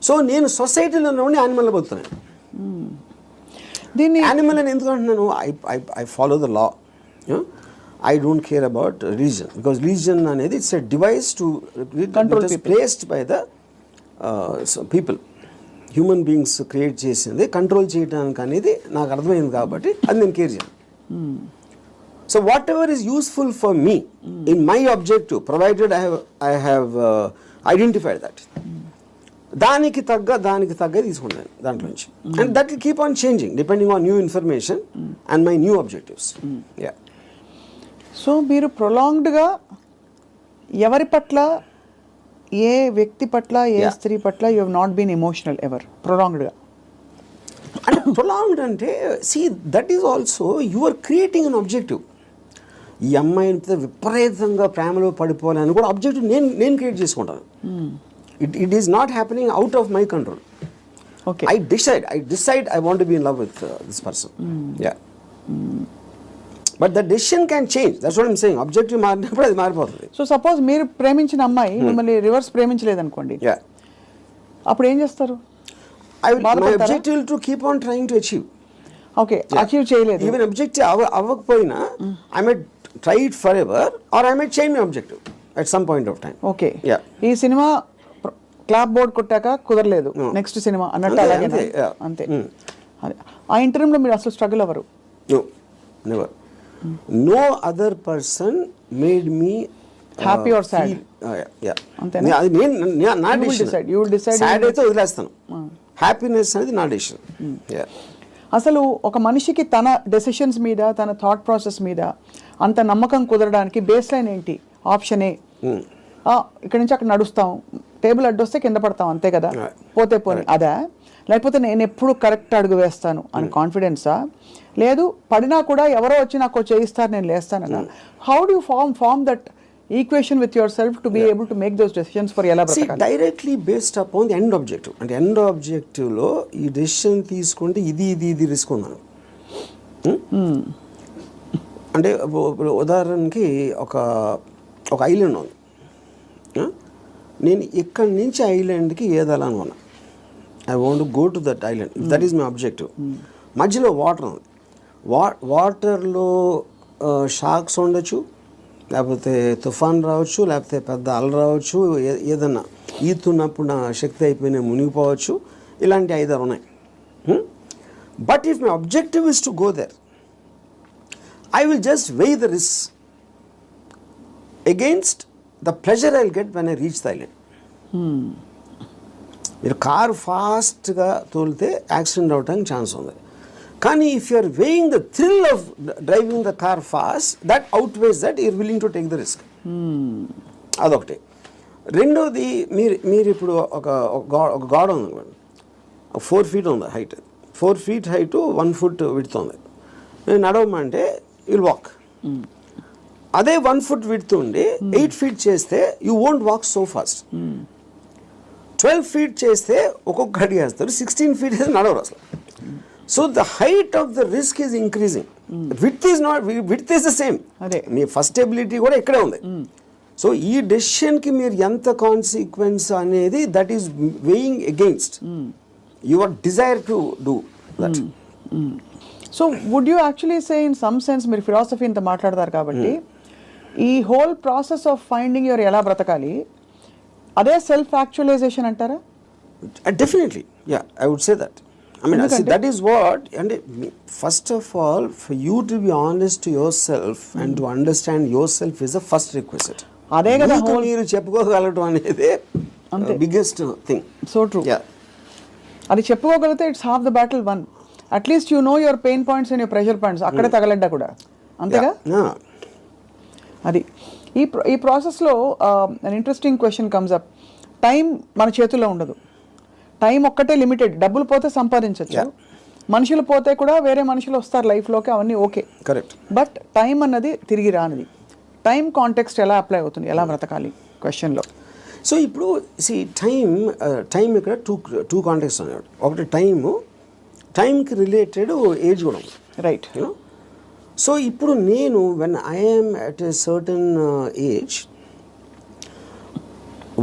C: సో నేను సొసైటీలో ఉండి యానిమల్ బతుకుతున్నాను. దీన్ని యానిమల్ అని ఎందుకు అంటున్నాను, I follow the law. I don't care about religion, because religion అనేది it's a device to
B: Control
C: it is
B: people.
C: placed by the people, human beings create చేసింది కంట్రోల్ చేయడానికి అనేది నాకు అర్థమైంది కాబట్టి అది నేను కేర్ చేయను. So what ever is useful for me in my objective provided I have identified that, దానికి తగ్గ తీసుకుంటాను దాంట్లోంచి. And that will keep on changing depending on new information and my new objectives. Yeah.
B: So మీరు ప్రొలాంగ్డ్గా ఎవరి పట్ల, ఏ వ్యక్తి పట్ల, ఏ స్త్రీ పట్ల you have not been emotional ever ప్రొలాంగ్డ్గా?
C: అంటే ప్రొలాంగ్డ్ అంటే see that is also you are creating an objective. ఈ అమ్మాయిని విపరీతంగా ప్రేమలో పడిపోవాలని కూడా ఆబ్జెక్టివ్ నేను క్రియేట్ చేసుకుంటాను. It is not happening out of my control.
B: Okay,
C: I decide I want to be in love with this person. Yeah. But the decision can change. That's what I'm saying. Objective మారినప్పుడు అది మారిపోతుంది.
B: So suppose మీరు ప్రేమించిన అమ్మాయి మిమ్మల్ని reverse ప్రేమించలేదు అనుకోండి,
C: Yeah.
B: అప్పుడు ఏం చేస్తారు?
C: My
B: బాధపడతారా?
C: objective will to keep on trying to achieve.
B: Okay, achieve చేయలేదు.
C: Even objective అవ్వకపోయినా I might try it forever or I might change my objective at some point of time.
B: Okay,
C: Yeah.
B: ఈ cinema clap board కొట్టాక కుదరలేదు, next cinema అన్నట్టు
C: అంతే,
B: అలాగే
C: అంతే, yeah.
B: అంతే. అదే ఆ ఇంటర్వ్యూలో మీరు అసలు స్ట్రగుల్ అవ్వరు?
C: No, never. No other person made me
B: Happy or sad?
C: Yeah.
B: అంతేనా?
C: అది నా
B: You will
C: decision.
B: decide. You will decide.
C: Sad అయితే వదిలేస్తాను. హ్యాపీనెస్ అనేది నా డెసిషన్.
B: అసలు ఒక మనిషికి తన డెసిషన్స్ మీద, తన థాట్ ప్రాసెస్ మీద అంత నమ్మకం కుదరడానికి బేస్ లైన్ ఏంటి? ఆప్షన్ ఏ, ఇక్కడి నుంచి అక్కడ నడుస్తాం, టేబుల్ అడ్డొస్తే కింద పడతాం, అంతే కదా, పోతే పోనీ అదా? లేకపోతే నేను ఎప్పుడు కరెక్ట్ అడుగు వేస్తాను అని కాన్ఫిడెన్సా? లేదు పడినా కూడా ఎవరో వచ్చి నాకు చేయిస్తారు, నేను లేస్తానన్నా? How do you form that equation with your self to be able to make those decisions for ఎలా బ్రతకాలి?
C: Directly based upon the end objective. అంటే ఎండ్ ఆబ్జెక్టివ్లో ఈ డెసిషన్ తీసుకుంటే ఇది రిస్క్ ఉందను. అంటే ఇప్పుడు ఉదాహరణకి ఒక ఐలాండ్ ఉంది. నేను ఇక్కడి నుంచి ఐలాండ్కి ఏదాలని ఉన్నా. I want go to that island, that is my objective. మధ్యలో వాటర్ ఉంది. వాటర్లో షాక్స్ ఉండొచ్చు, లేకపోతే తుఫాన్ రావచ్చు, లేకపోతే పెద్ద అల రావచ్చు, ఏదన్నా ఈతున్నప్పుడు నా శక్తి అయిపోయినా మునిగిపోవచ్చు. ఇలాంటి 5-6 ఉన్నాయి. But if my objective is to go there, I will just weigh the risks against the pleasure I will get when I reach the island. మీరు కారు ఫాస్ట్గా తోలితే యాక్సిడెంట్ అవడానికి ఛాన్స్ ఉంది. కానీ if you are weighing the thrill of driving the car fast, that outweighs that you're willing to take the risk. అదొకటి. రెండోది, మీరు ఇప్పుడు ఒక గోడ ఉంది అనుకోండి, 4 feet ఉంది height, 4 feet height 1 foot width ఉంది. నేను నడవమంటే విల్ వాక్. అదే 1 foot విడ్త్ ఉండి 8 feet చేస్తే you won't walk so fast. 12 feet చేస్తే ఒక్కొక్క అడుగు వేస్తారు, 16 feet అయితే నడవరు అసలు. So the height of the risk is increasing, width is the same. Me first ability కూడా ఇక్కడే ఉంది. సో ఈ డెసిషన్కి మీరు ఎంత కాన్సిక్వెన్స్ అనేది that is weighing against your desire to do that.
B: So would you actually say in some sense, మీరు philosophy ఇంత మాట్లాడతారు కాబట్టి, ఈ whole process of finding your ఎలా బ్రతకాలి అదే సెల్ఫ్ యాక్చువలైజేషన్ అంటారా?
C: Definitely, yeah, I would say that. I mean, see, that is what, and first of all, for you to be honest to yourself and to understand yourself is the first requisite.
B: అదే కదా
C: మీరు చెప్పుకోగలగడం అనేది biggest thing.
B: So true. అది చెప్పుకోగలిగితే it's half the battle won. At least you know your pain points and your pressure points, అక్కడే తగలడ్డా కూడా, అంతేగా? అది ఈ ప్రాసెస్లో an interesting question comes up. Time మన చేతుల్లో ఉండదు. టైం ఒక్కటే లిమిటెడ్. డబ్బులు పోతే సంపాదించవచ్చు, మనుషులు పోతే కూడా వేరే మనుషులు వస్తారు లైఫ్లోకి, అవన్నీ ఓకే,
C: కరెక్ట్.
B: బట్ టైం అన్నది తిరిగి రానిది. టైం కాంటెక్స్ట్ ఎలా అప్లై అవుతుంది, ఎలా బ్రతకాలి క్వశ్చన్లో?
C: సో ఇప్పుడు టైం ఇక్కడ టూ కాంటెక్స్ట్ అన్నాడు. ఒకటి టైంకి రిలేటెడ్ ఏజ్ కూడా ఉంది,
B: రైట్?
C: సో ఇప్పుడు నేను when I'm at a certain age,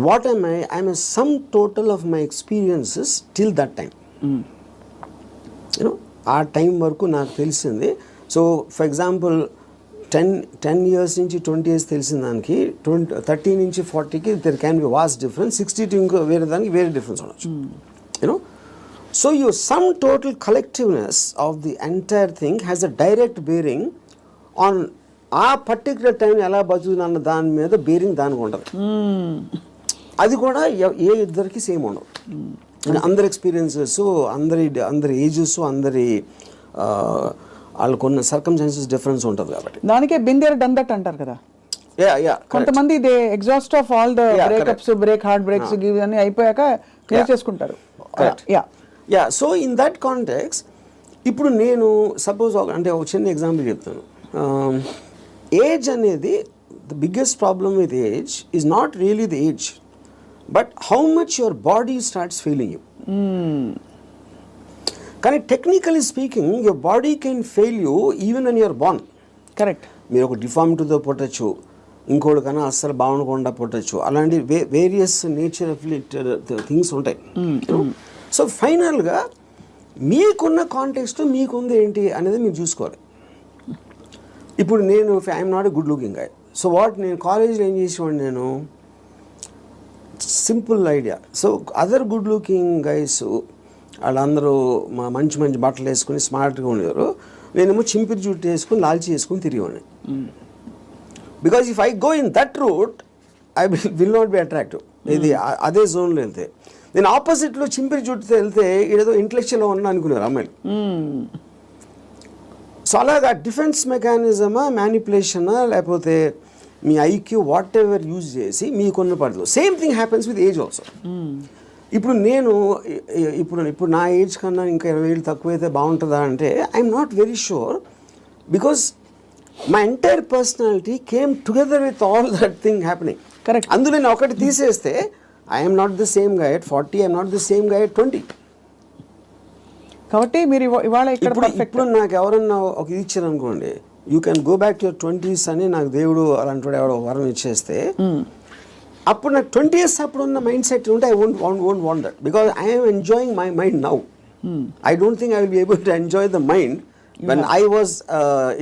C: what am I? I'm a sum total of my experiences till that time. ఆ టైం వరకు నాకు తెలిసింది. సో ఫర్ ఎగ్జాంపుల్ 10 years నుంచి 20 years తెలిసిన దానికి 30 నుంచి 40కి there can be vast difference, 60 to ఇంకో వేరే దానికి వేరే డిఫరెన్స్ ఉండొచ్చు. You know, so your sum total collectiveness of the entire thing has a direct bearing on ఆ పర్టికులర్ టైం ఎలా బతుకుతున్న దాని మీద బేరింగ్ దానికి ఉండదు. అది కూడా ఏ ఇద్దరికి సేమ్ ఉండవు. అందరి ఎక్స్పీరియన్సెస్, అందరి ఏజెస్, అందరి వాళ్ళకున్న సర్కమ్స్టాన్సెస్ డిఫరెన్స్ ఉంటుంది కాబట్టి
B: దానికే బిందేర్ డన్ దట్ అంటారు కదా. కొంతమంది they exhaust of all the breakups, heart breaks ఇవన్నీ అయిపోయాక క్లియర్ చేసుకుంటారు.
C: Yeah, so in that context ఇప్పుడు నేను సపోజ్ అంటే ఒక చిన్న ఎగ్జాంపుల్ చెప్తాను. ఏజ్ అనేది the biggest problem with age is not really the age, but how much your body starts failing you. కానీ technically speaking your body can fail you even when you're born.
B: Correct.
C: మీరు ఒక డిఫార్మిటీతో పుట్టచ్చు, ఇంకోటి కన్నా అస్సలు బాగుండకుండా పుట్టచ్చు, అలాంటి various nature of things ఉంటాయి. So ఫైనల్గా మీకున్న కాంటెక్స్ట్ మీకుంది ఏంటి అనేది మీరు చూసుకోవాలి. ఇప్పుడు నేను I'm not a good looking guy, so నేను కాలేజ్లో ఏం చేసేవాడిని, నేను simple idea. So other good looking guys వాళ్ళందరూ మంచి మంచి బట్టలు వేసుకుని స్మార్ట్గా ఉండేవారు, నేనేమో చింపిరి జుట్టు వేసుకుని లాల్చి వేసుకుని తిరిగేవాడిని. Because if I go in that route I will not be attractive. ఇది అదే జోన్లో వెళ్తే, నేను ఆపోజిట్లో చింపిరి జుట్టుతో వెళ్తే ఏదో ఇంటలెక్చువల్గా ఉన్నా అనుకున్నారు అమ్మాయిలు. సో అలాగా డిఫెన్స్ మెకానిజమా, మ్యానిపులేషనా, లేకపోతే మీ ఐక్యూ వాట్ ఎవర్ యూజ్ చేసి మీకున్న పడదు. Same thing happens with age also. ఇప్పుడు నేను ఇప్పుడు నా ఏజ్ కన్నా ఇంకా 20 ఏళ్ళు తక్కువైతే బాగుంటుందా అంటే I'm not very sure, because my entire personality came together with all that thing happening.
B: Correct.
C: అందులో నేను ఒకటి తీసేస్తే I'm not the same guy at 40, I'm not the same guy at 20.
B: కాబట్టి మీరు ఇవాళ
C: ఇప్పుడు నాకు ఎవరన్నా ఒక ఇది ఇచ్చారు అనుకోండి, you can go back to your 20s అని నాకు దేవుడు అలాంటి ఎవడో వరం ఇచ్చేస్తే, అప్పుడు నాకు 20 years అప్పుడు ఉన్న మైండ్ సెట్ ఉంటే I won't want that, because I'm enjoying my mind now. I don't think I will be able to enjoy the mind when I was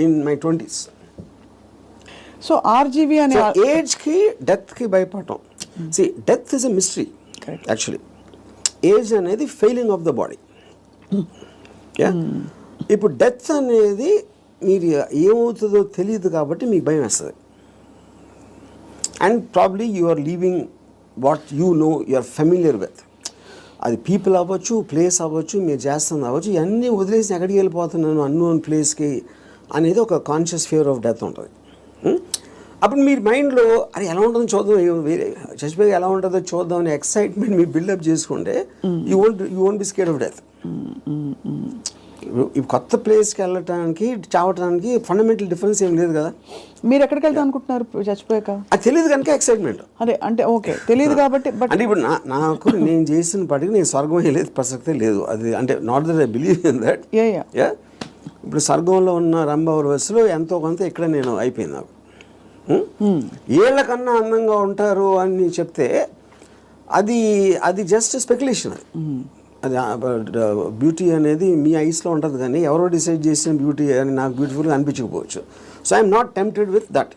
C: in my 20s.
B: So RGV అనే
C: ఏజ్కి డెత్కి భయపడటం. See death is a mystery actually. Age అనేది failing of the body. ఇప్పుడు death అనేది మీరు ఏమవుతుందో తెలియదు కాబట్టి మీకు భయం వేస్తుంది. And probably you are leaving what you no, you are familiar with. అది పీపుల్ అవ్వచ్చు, ప్లేస్ అవ్వచ్చు, మీరు చేస్తుంది అవ్వచ్చు, ఇవన్నీ వదిలేసి ఎక్కడికి వెళ్ళిపోతున్నాను అన్నోన్ ప్లేస్కి అనేది ఒక కాన్షియస్ ఫియర్ ఆఫ్ డెత్ ఉంటుంది. అప్పుడు మీరు మైండ్లో అది ఎలా ఉంటుందో చూద్దాం, వేరే చచ్చిపోయి ఎలా ఉంటుందో చూద్దాం అనే ఎక్సైట్మెంట్ మీరు బిల్డప్ చేసుకుంటే you won't be scared of death. ఈ కొత్త ప్లేస్కి వెళ్ళటానికి చావటానికి ఫండమెంటల్ డిఫరెన్స్ ఏం లేదు కదా.
B: మీరు ఎక్కడికి వెళ్తాం అనుకుంటున్నారు చచ్చిపోయాక?
C: అది తెలియదు కనుక ఎక్సైట్మెంట్.
B: అదే అంటే ఓకే తెలియదు కాబట్టి. బట్
C: అంటే ఇప్పుడు నాకు నేను చేసిన పటికి నేను స్వర్గం వెళ్ళేది ప్రసక్తే లేదు. అది అంటే not that I believe in that. Yeah, ఇప్పుడు స్వర్గంలో ఉన్న రంభవరవస్సులో ఎంతో కొంత ఇక్కడ నేను అయిపోయింది. నాకు ఏళ్ళకన్నా అందంగా ఉంటారు అని చెప్తే అది జస్ట్ స్పెక్యులేషన్. అది బ్యూటీ అనేది మీ ఐస్లో ఉంటుంది, కానీ ఎవరో డిసైడ్ చేసిన బ్యూటీ అని నాకు బ్యూటిఫుల్గా అనిపించకపోవచ్చు. So I'm not tempted with that.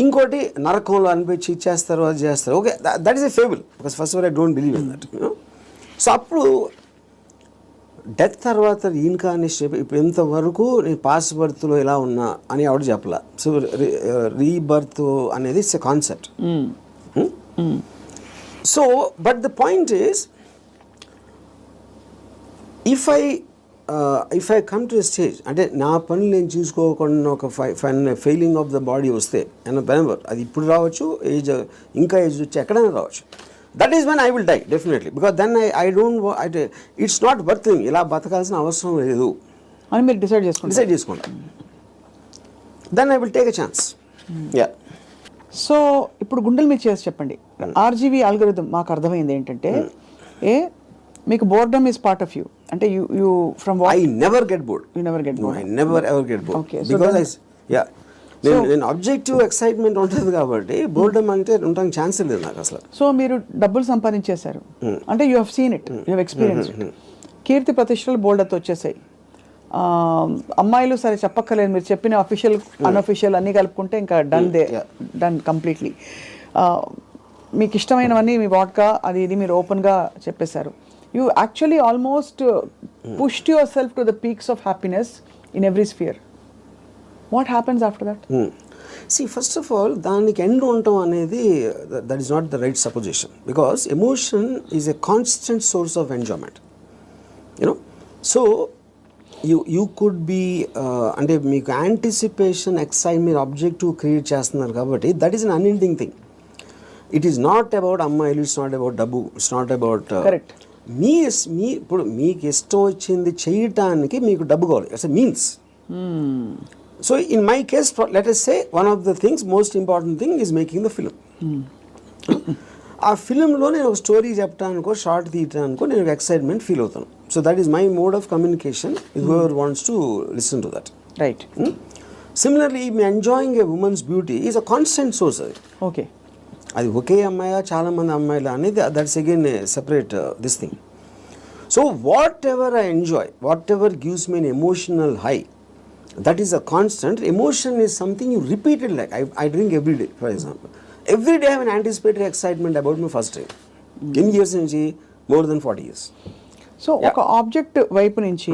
C: ఇంకోటి నరకంలో అనిపించి ఇచ్చేస్తారు, అది చేస్తారు. Okay, that is a fable, because first of all I don't believe in that. So అప్పుడు డెత్ తర్వాత రీఇన్కార్నేషన్ ఇప్పుడు ఇంతవరకు నేను పాస్ట్ బర్త్లో ఎలా ఉన్నా అని ఎవడు చెప్పలా. సో రీబర్త్ అనేది it's a concept. So but the point is, if I come to a stage, అంటే నా పనులు నేను చూసుకోకుండా ఒక ఫెయిలింగ్ ఆఫ్ ద బాడీ వస్తే అది ఇప్పుడు రావచ్చు, ఇంకా ఏజ్ వచ్చి ఎక్కడైనా రావచ్చు. That is when I will die definitely, because then I don't it's not worthing, ఇలా బతకాల్సిన అవసరం లేదు
B: అని మీరు డిసైడ్
C: చేసుకుంటా. Then I will take a chance. Yeah.
B: So ఇప్పుడు గుండెల మీద చేసి చెప్పండి, ఆర్జీవీ ఆల్గోరిథం మాకు అర్థమైంది ఏంటంటే, మీకు boredom is part of you. అంటే you from
C: I never get bored.
B: You never get bored.
C: I never ever get bored.
B: Okay.
C: Because నేను ఆబ్జెక్టివ్ ఎక్సైట్మెంట్ ఉంటుంది కాబట్టి బోర్డమ్ అంటే ఉండడానికి ఛాన్స్ లేదు నాకు అసలు.
B: సో మీరు డబ్బులు సంపాదించేశారు అంటే you have seen it, you have experience. కీర్తి ప్రతిష్టలు బోల్డర్తో వచ్చేసాయి. అమ్మాయిలు సరే చెప్పక్కర్లేదు, మీరు చెప్పిన అఫీషియల్ అన్అఫీషియల్ అన్నీ కలుపుకుంటే ఇంకా డన్ కంప్లీట్లీ. మీకు ఇష్టమైనవన్నీ మీ వాడ్కా అది ఇది మీరు ఓపెన్గా చెప్పేశారు. You actually almost pushed your self to the peaks of happiness in every sphere. What happens after that?
C: See, first of all, దానికి ఎండ్ ఉండటం అనేది that is not the right supposition, because emotion is a constant source of enjoyment, you know. So you could be అంటే మీకు anticipation excite మీరు objective create చేస్తున్నారు కాబట్టి that is an unending thing. It is not about అమ్మాయిలు, it's not about డబ్బు, it's not about
B: correct.
C: మీ ఇప్పుడు మీకు ఇష్టం వచ్చింది చేయటానికి మీకు డబ్బు కావాలి, it's a means. So in my case, let us say one of the things, most important thing is making the film. ఆ ఫిలింలో నేను ఒక స్టోరీ చెప్పడానికో షార్ట్ తీయటానికో నేను ఎక్సైట్మెంట్ ఫీల్ అవుతాను. So that is my mode of communication with whoever wants to listen to that.
B: Right.
C: Similarly me enjoying A women's beauty is a constant source. అది
B: okay,
C: అది ఒకే అమ్మాయి చాలా మంది అమ్మాయిలు అనేది that's again separate this thing. So what ever I enjoy, what ever gives me N emotional high, that is a constant. Emotion is something you repeated, like I drink every day, for example. Every day I have an anticipatory excitement about my first drink. Eన్ని years నుంచి? More than 40 years.
B: So ఒక object వైపు నుంచి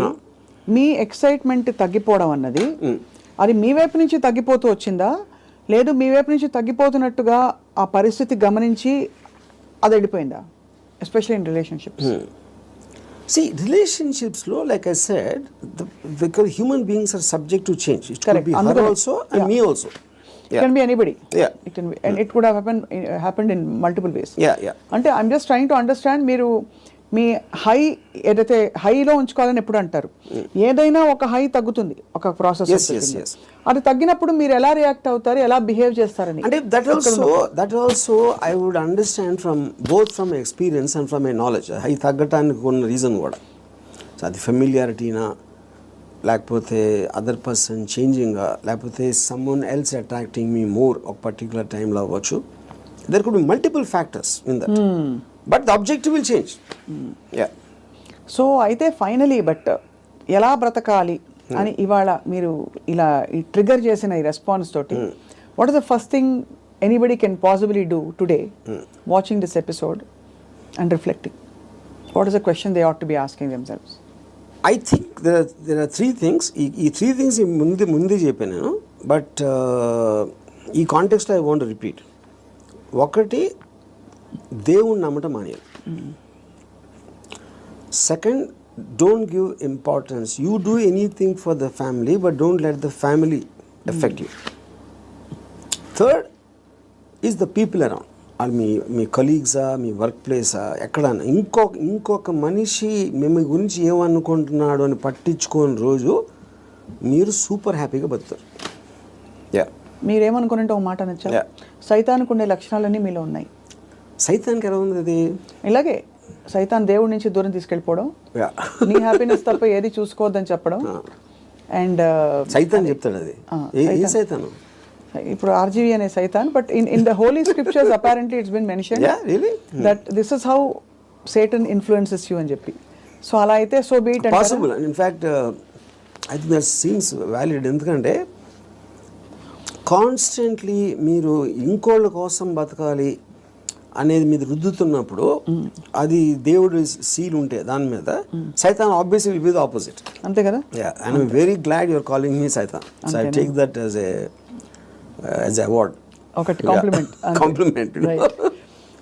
B: మీ excitement తగ్గిపోవడం అన్నది అది మీ వైపు నుంచి తగ్గిపోతూ వచ్చిందా, లేదు మీ వైపు నుంచి తగ్గిపోతున్నట్టుగా ఆ పరిస్థితి గమనించి అది వెళ్ళిపోయిందా? Especially in relationships.
C: See, relationships lo, like I said, because human beings are subject to change. It could be her also and me also.
B: It can be anybody.
C: Yeah.
B: It can be, and it could have happened in multiple ways.
C: Yeah.
B: అంటే I'm just trying to understand, మీరు మీ high ఏదైతే హైలో ఉంచుకోవాలని ఎప్పుడు అంటారు, ఏదైనా ఒక high తగ్గుతుంది ఒక ప్రాసెస్.
C: Yes.
B: అది తగ్గినప్పుడు మీరు ఎలా రియాక్ట్ అవుతారు, ఎలా బిహేవ్ చేస్తారని.
C: అంటే that also I would understand from both from experience and from my knowledge. High తగ్గటానికి ఉన్న రీజన్ కూడా, సో అది ఫెమిలియారిటీనా, లేకపోతే అదర్ పర్సన్ చేంజింగా, లేకపోతే someone else attracting me more ఒక పర్టికులర్ టైంలో అవ్వచ్చు. There could be multiple factors in that, but the objective will change.
B: So అయితే ఫైనలీ బట్ ఎలా బ్రతకాలి అని ఇవాళ మీరు ఇలా ఈ ట్రిగర్ చేసిన ఈ రెస్పాన్స్ తోటి, what is the first thing anybody can possibly do today watching this episode and reflecting? What is the question they ought to be asking themselves?
C: I think there are three things. ఈ three things ముందే చెప్పాను నేను, but ఈ కాంటెక్స్లో I want repeat. ఒకటి, దేవుణ్ణి నమ్మటం మానేయాలి. Second, don't give importance. You do anything for the family, but don't let the family affect you. Third is the people around. Or మీ కలీగ్సా, మీ వర్క్ ప్లేసా, ఎక్కడన్నా ఇంకొక మనిషి మేము గురించి ఏమనుకుంటున్నాడు అని పట్టించుకోని రోజు మీరు సూపర్ హ్యాపీగా బతుకుతారు.
B: మీరేమనుకున్నట్టు ఒక మాట నచ్చా, సైతానికి ఉండే లక్షణాలన్నీ మీలో ఉన్నాయి.
C: సైతానికి ఎలా ఉంది అది?
B: ఇలాగే సైతాన్ దేవుడి నుంచి దూరం తీసుకెళ్ళిపోవడం, నీ హ్యాపీనెస్ తప్ప ఏది చూసుకోవద్దని చెప్పడం. అండ్
C: సైతాన్ చెప్తాడు అది. ఏ సైతాను?
B: ఇప్పుడు ఆర్జీవి అనే సైతాన్, but in the holy scriptures apparently it's been mention that this is how Satan influences you అని చెప్పి. సో అలా అయితే so be it
C: possible. In fact I think that seems valid. ఎందుకంటే కాన్స్టెంట్లీ మీరు ఇంకోళ్ళ కోసం బతకాలి అనేది మీద రుద్దుతున్నప్పుడు, అది దేవుడు సీల్ ఉంటే దాని మీద, సైతాన్ obviously will be the opposite.
B: అంతే కదా?
C: And I'm very glad your calling me సైతాన్. So I take that as a award,
B: ఒకటి compliment.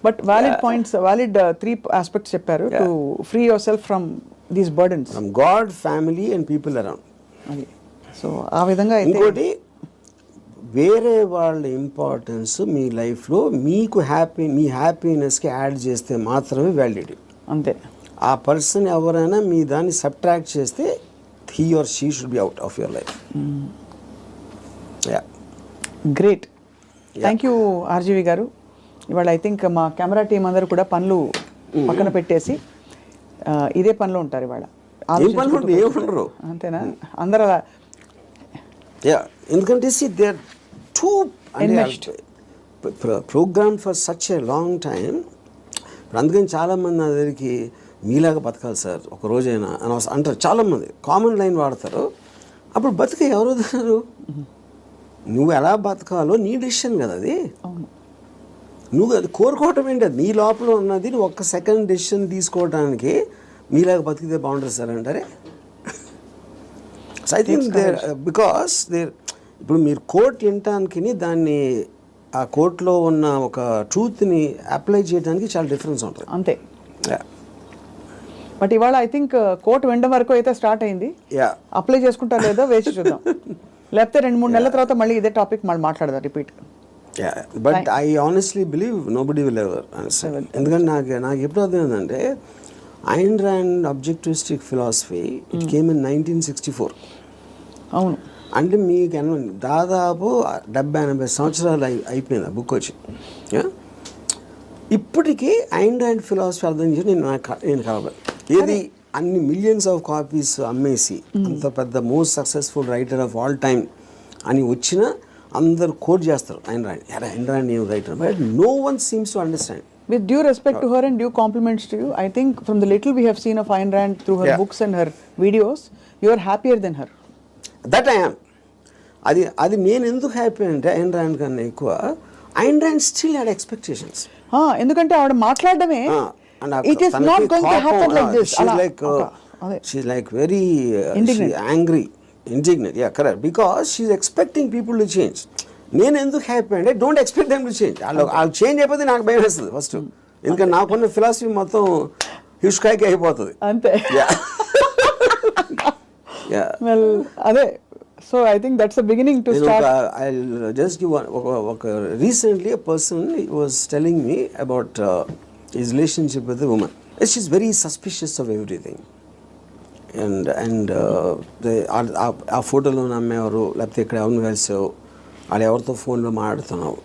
B: But valid points, valid 3 aspects చెప్పారు to free yourself from these burdens,
C: from God, family and people around.
B: అది so ఆ విధంగా.
C: ఇంకోటి, వేరే వాళ్ళ importance మీ లైఫ్లో మీకు మీ హ్యాపీనెస్కి యాడ్ చేస్తే మాత్రమే వ్యాలిడిటీ.
B: అంతే.
C: ఆ పర్సన్ ఎవరైనా మీ దాన్ని సబ్ట్రాక్ట్ చేస్తే he or she should be out of your life.
B: Great. Thank you RGV గారు. ఇవాళ ఐ థింక్ మా కెమెరా టీం అందరూ కూడా పనులు పక్కన పెట్టేసి ఇదే పనిలో ఉంటారు ఇవాళ.
C: ఏముండరు,
B: అంతేనా? అందరూ అలా.
C: ఎందుకంటే they are too program for such a long time. అందుకని చాలామంది నా దగ్గరికి మీలాగా బతకాలి సార్ ఒక రోజైనా అని అంటారు చాలామంది, కామన్ లైన్ వాడతారు. అప్పుడు బతికే ఎవరు వదిలేరు? నువ్వు ఎలా బతకాలో నీ డెసిషన్ కదా అది. నువ్వు అది కోరుకోవటం ఏంటి? అది నీ లోపల ఉన్నది. నువ్వు ఒక్క సెకండ్ డెసిషన్ తీసుకోవడానికి మీలాగా బతికితే బాగుంటుంది సార్ అంటారే. So I think there because there ఇప్పుడు మీరు కోర్ట్ వినటానికి దాన్ని ఆ కోర్టులో ఉన్న ఒక ట్రూత్ని అప్లై చేయడానికి చాలా డిఫరెన్స్ ఉంటుంది
B: అంతే. బట్ ఇవాళ ఐ థింక్ కోర్టు వినడం వరకు అయితే స్టార్ట్ అయింది. అప్లై చేసుకుంటా లేదో వేసి చూద్దాం. లేకపోతే 2-3 నెలల తర్వాత మళ్ళీ ఇదే టాపిక్ మళ్ళీ మాట్లాడదాం repeat.
C: But I honestly believe nobody will ever understand. ఎందుకంటే నాకు ఎప్పుడు అర్థమైందంటే Ayn Rand objectivistic philosophy it came in 1964.
B: అవును.
C: అంటే మీకు దాదాపు 70-80 సంవత్సరాలు అయిపోయింది ఆ బుక్ వచ్చి. ఇప్పటికీ ఐన్ ర్యాండ్ ఫిలాసఫీ అర్థం చేసి నేను కలవాలి. ఏది అన్ని మిలియన్స్ ఆఫ్ కాపీస్ అమ్మేసి అంత పెద్ద most successful writer of all time అని వచ్చిన అందరు కోట్ చేస్తారు ఐన్ ర్యాండ్ నేను writer, but no one seems to understand.
B: With due respect to her and due compliments to you, I think from the little we have seen of Ayn Rand through her books and her videos, you are happier than her.
C: That I am. అది నేను ఎందుకు happy అంటే Ayn Rand కన్నా ఎక్కువ Ayn Rand still had expectations.
B: ఎందుకంటే ఆవిడ మాట్లాడడమే it is not going to happen like this.
C: She's like very angry, indignant. Yeah, correct. Because she's expecting people to change. నేను ఎందుకు హ్యాపీ అంటే don't expect them to change. వాళ్ళు change అయిపోతే నాకు భయం వేస్తుంది ఫస్ట్. ఎందుకంటే నాకున్న ఫిలాసఫీ మొత్తం హిస్కాయికి అయిపోతుంది
B: అంతే. వెల్ అదే. So I think that's the beginning to start.
C: I just give ఒక recently a person was telling me about his relationship with a woman. She's very suspicious of everything. And ఆ ఫోటోలో నమ్మేవారు, లేకపోతే ఇక్కడ ఎవరిని కలిసావు, వాళ్ళు ఎవరితో ఫోన్లో మాట్లాడుతున్నావు,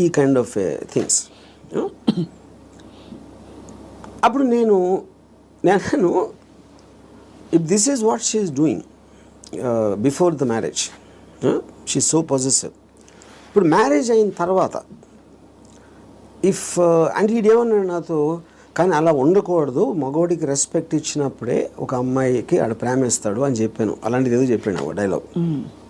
C: ఈ కైండ్ ఆఫ్ థింగ్స్. అప్పుడు నేను if this is what she is doing before the marriage, she is so possessive. ఇప్పుడు మ్యారేజ్ అయిన తర్వాత అంటే ఈడేమన్నాడు నాతో, కానీ అలా ఉండకూడదు, మగవాడికి రెస్పెక్ట్ ఇచ్చినప్పుడే ఒక అమ్మాయికి ఆడ ప్రేమిస్తాడు అని చెప్పాను. అలాంటిది ఏదో చెప్పాను ఒక డైలాగ్.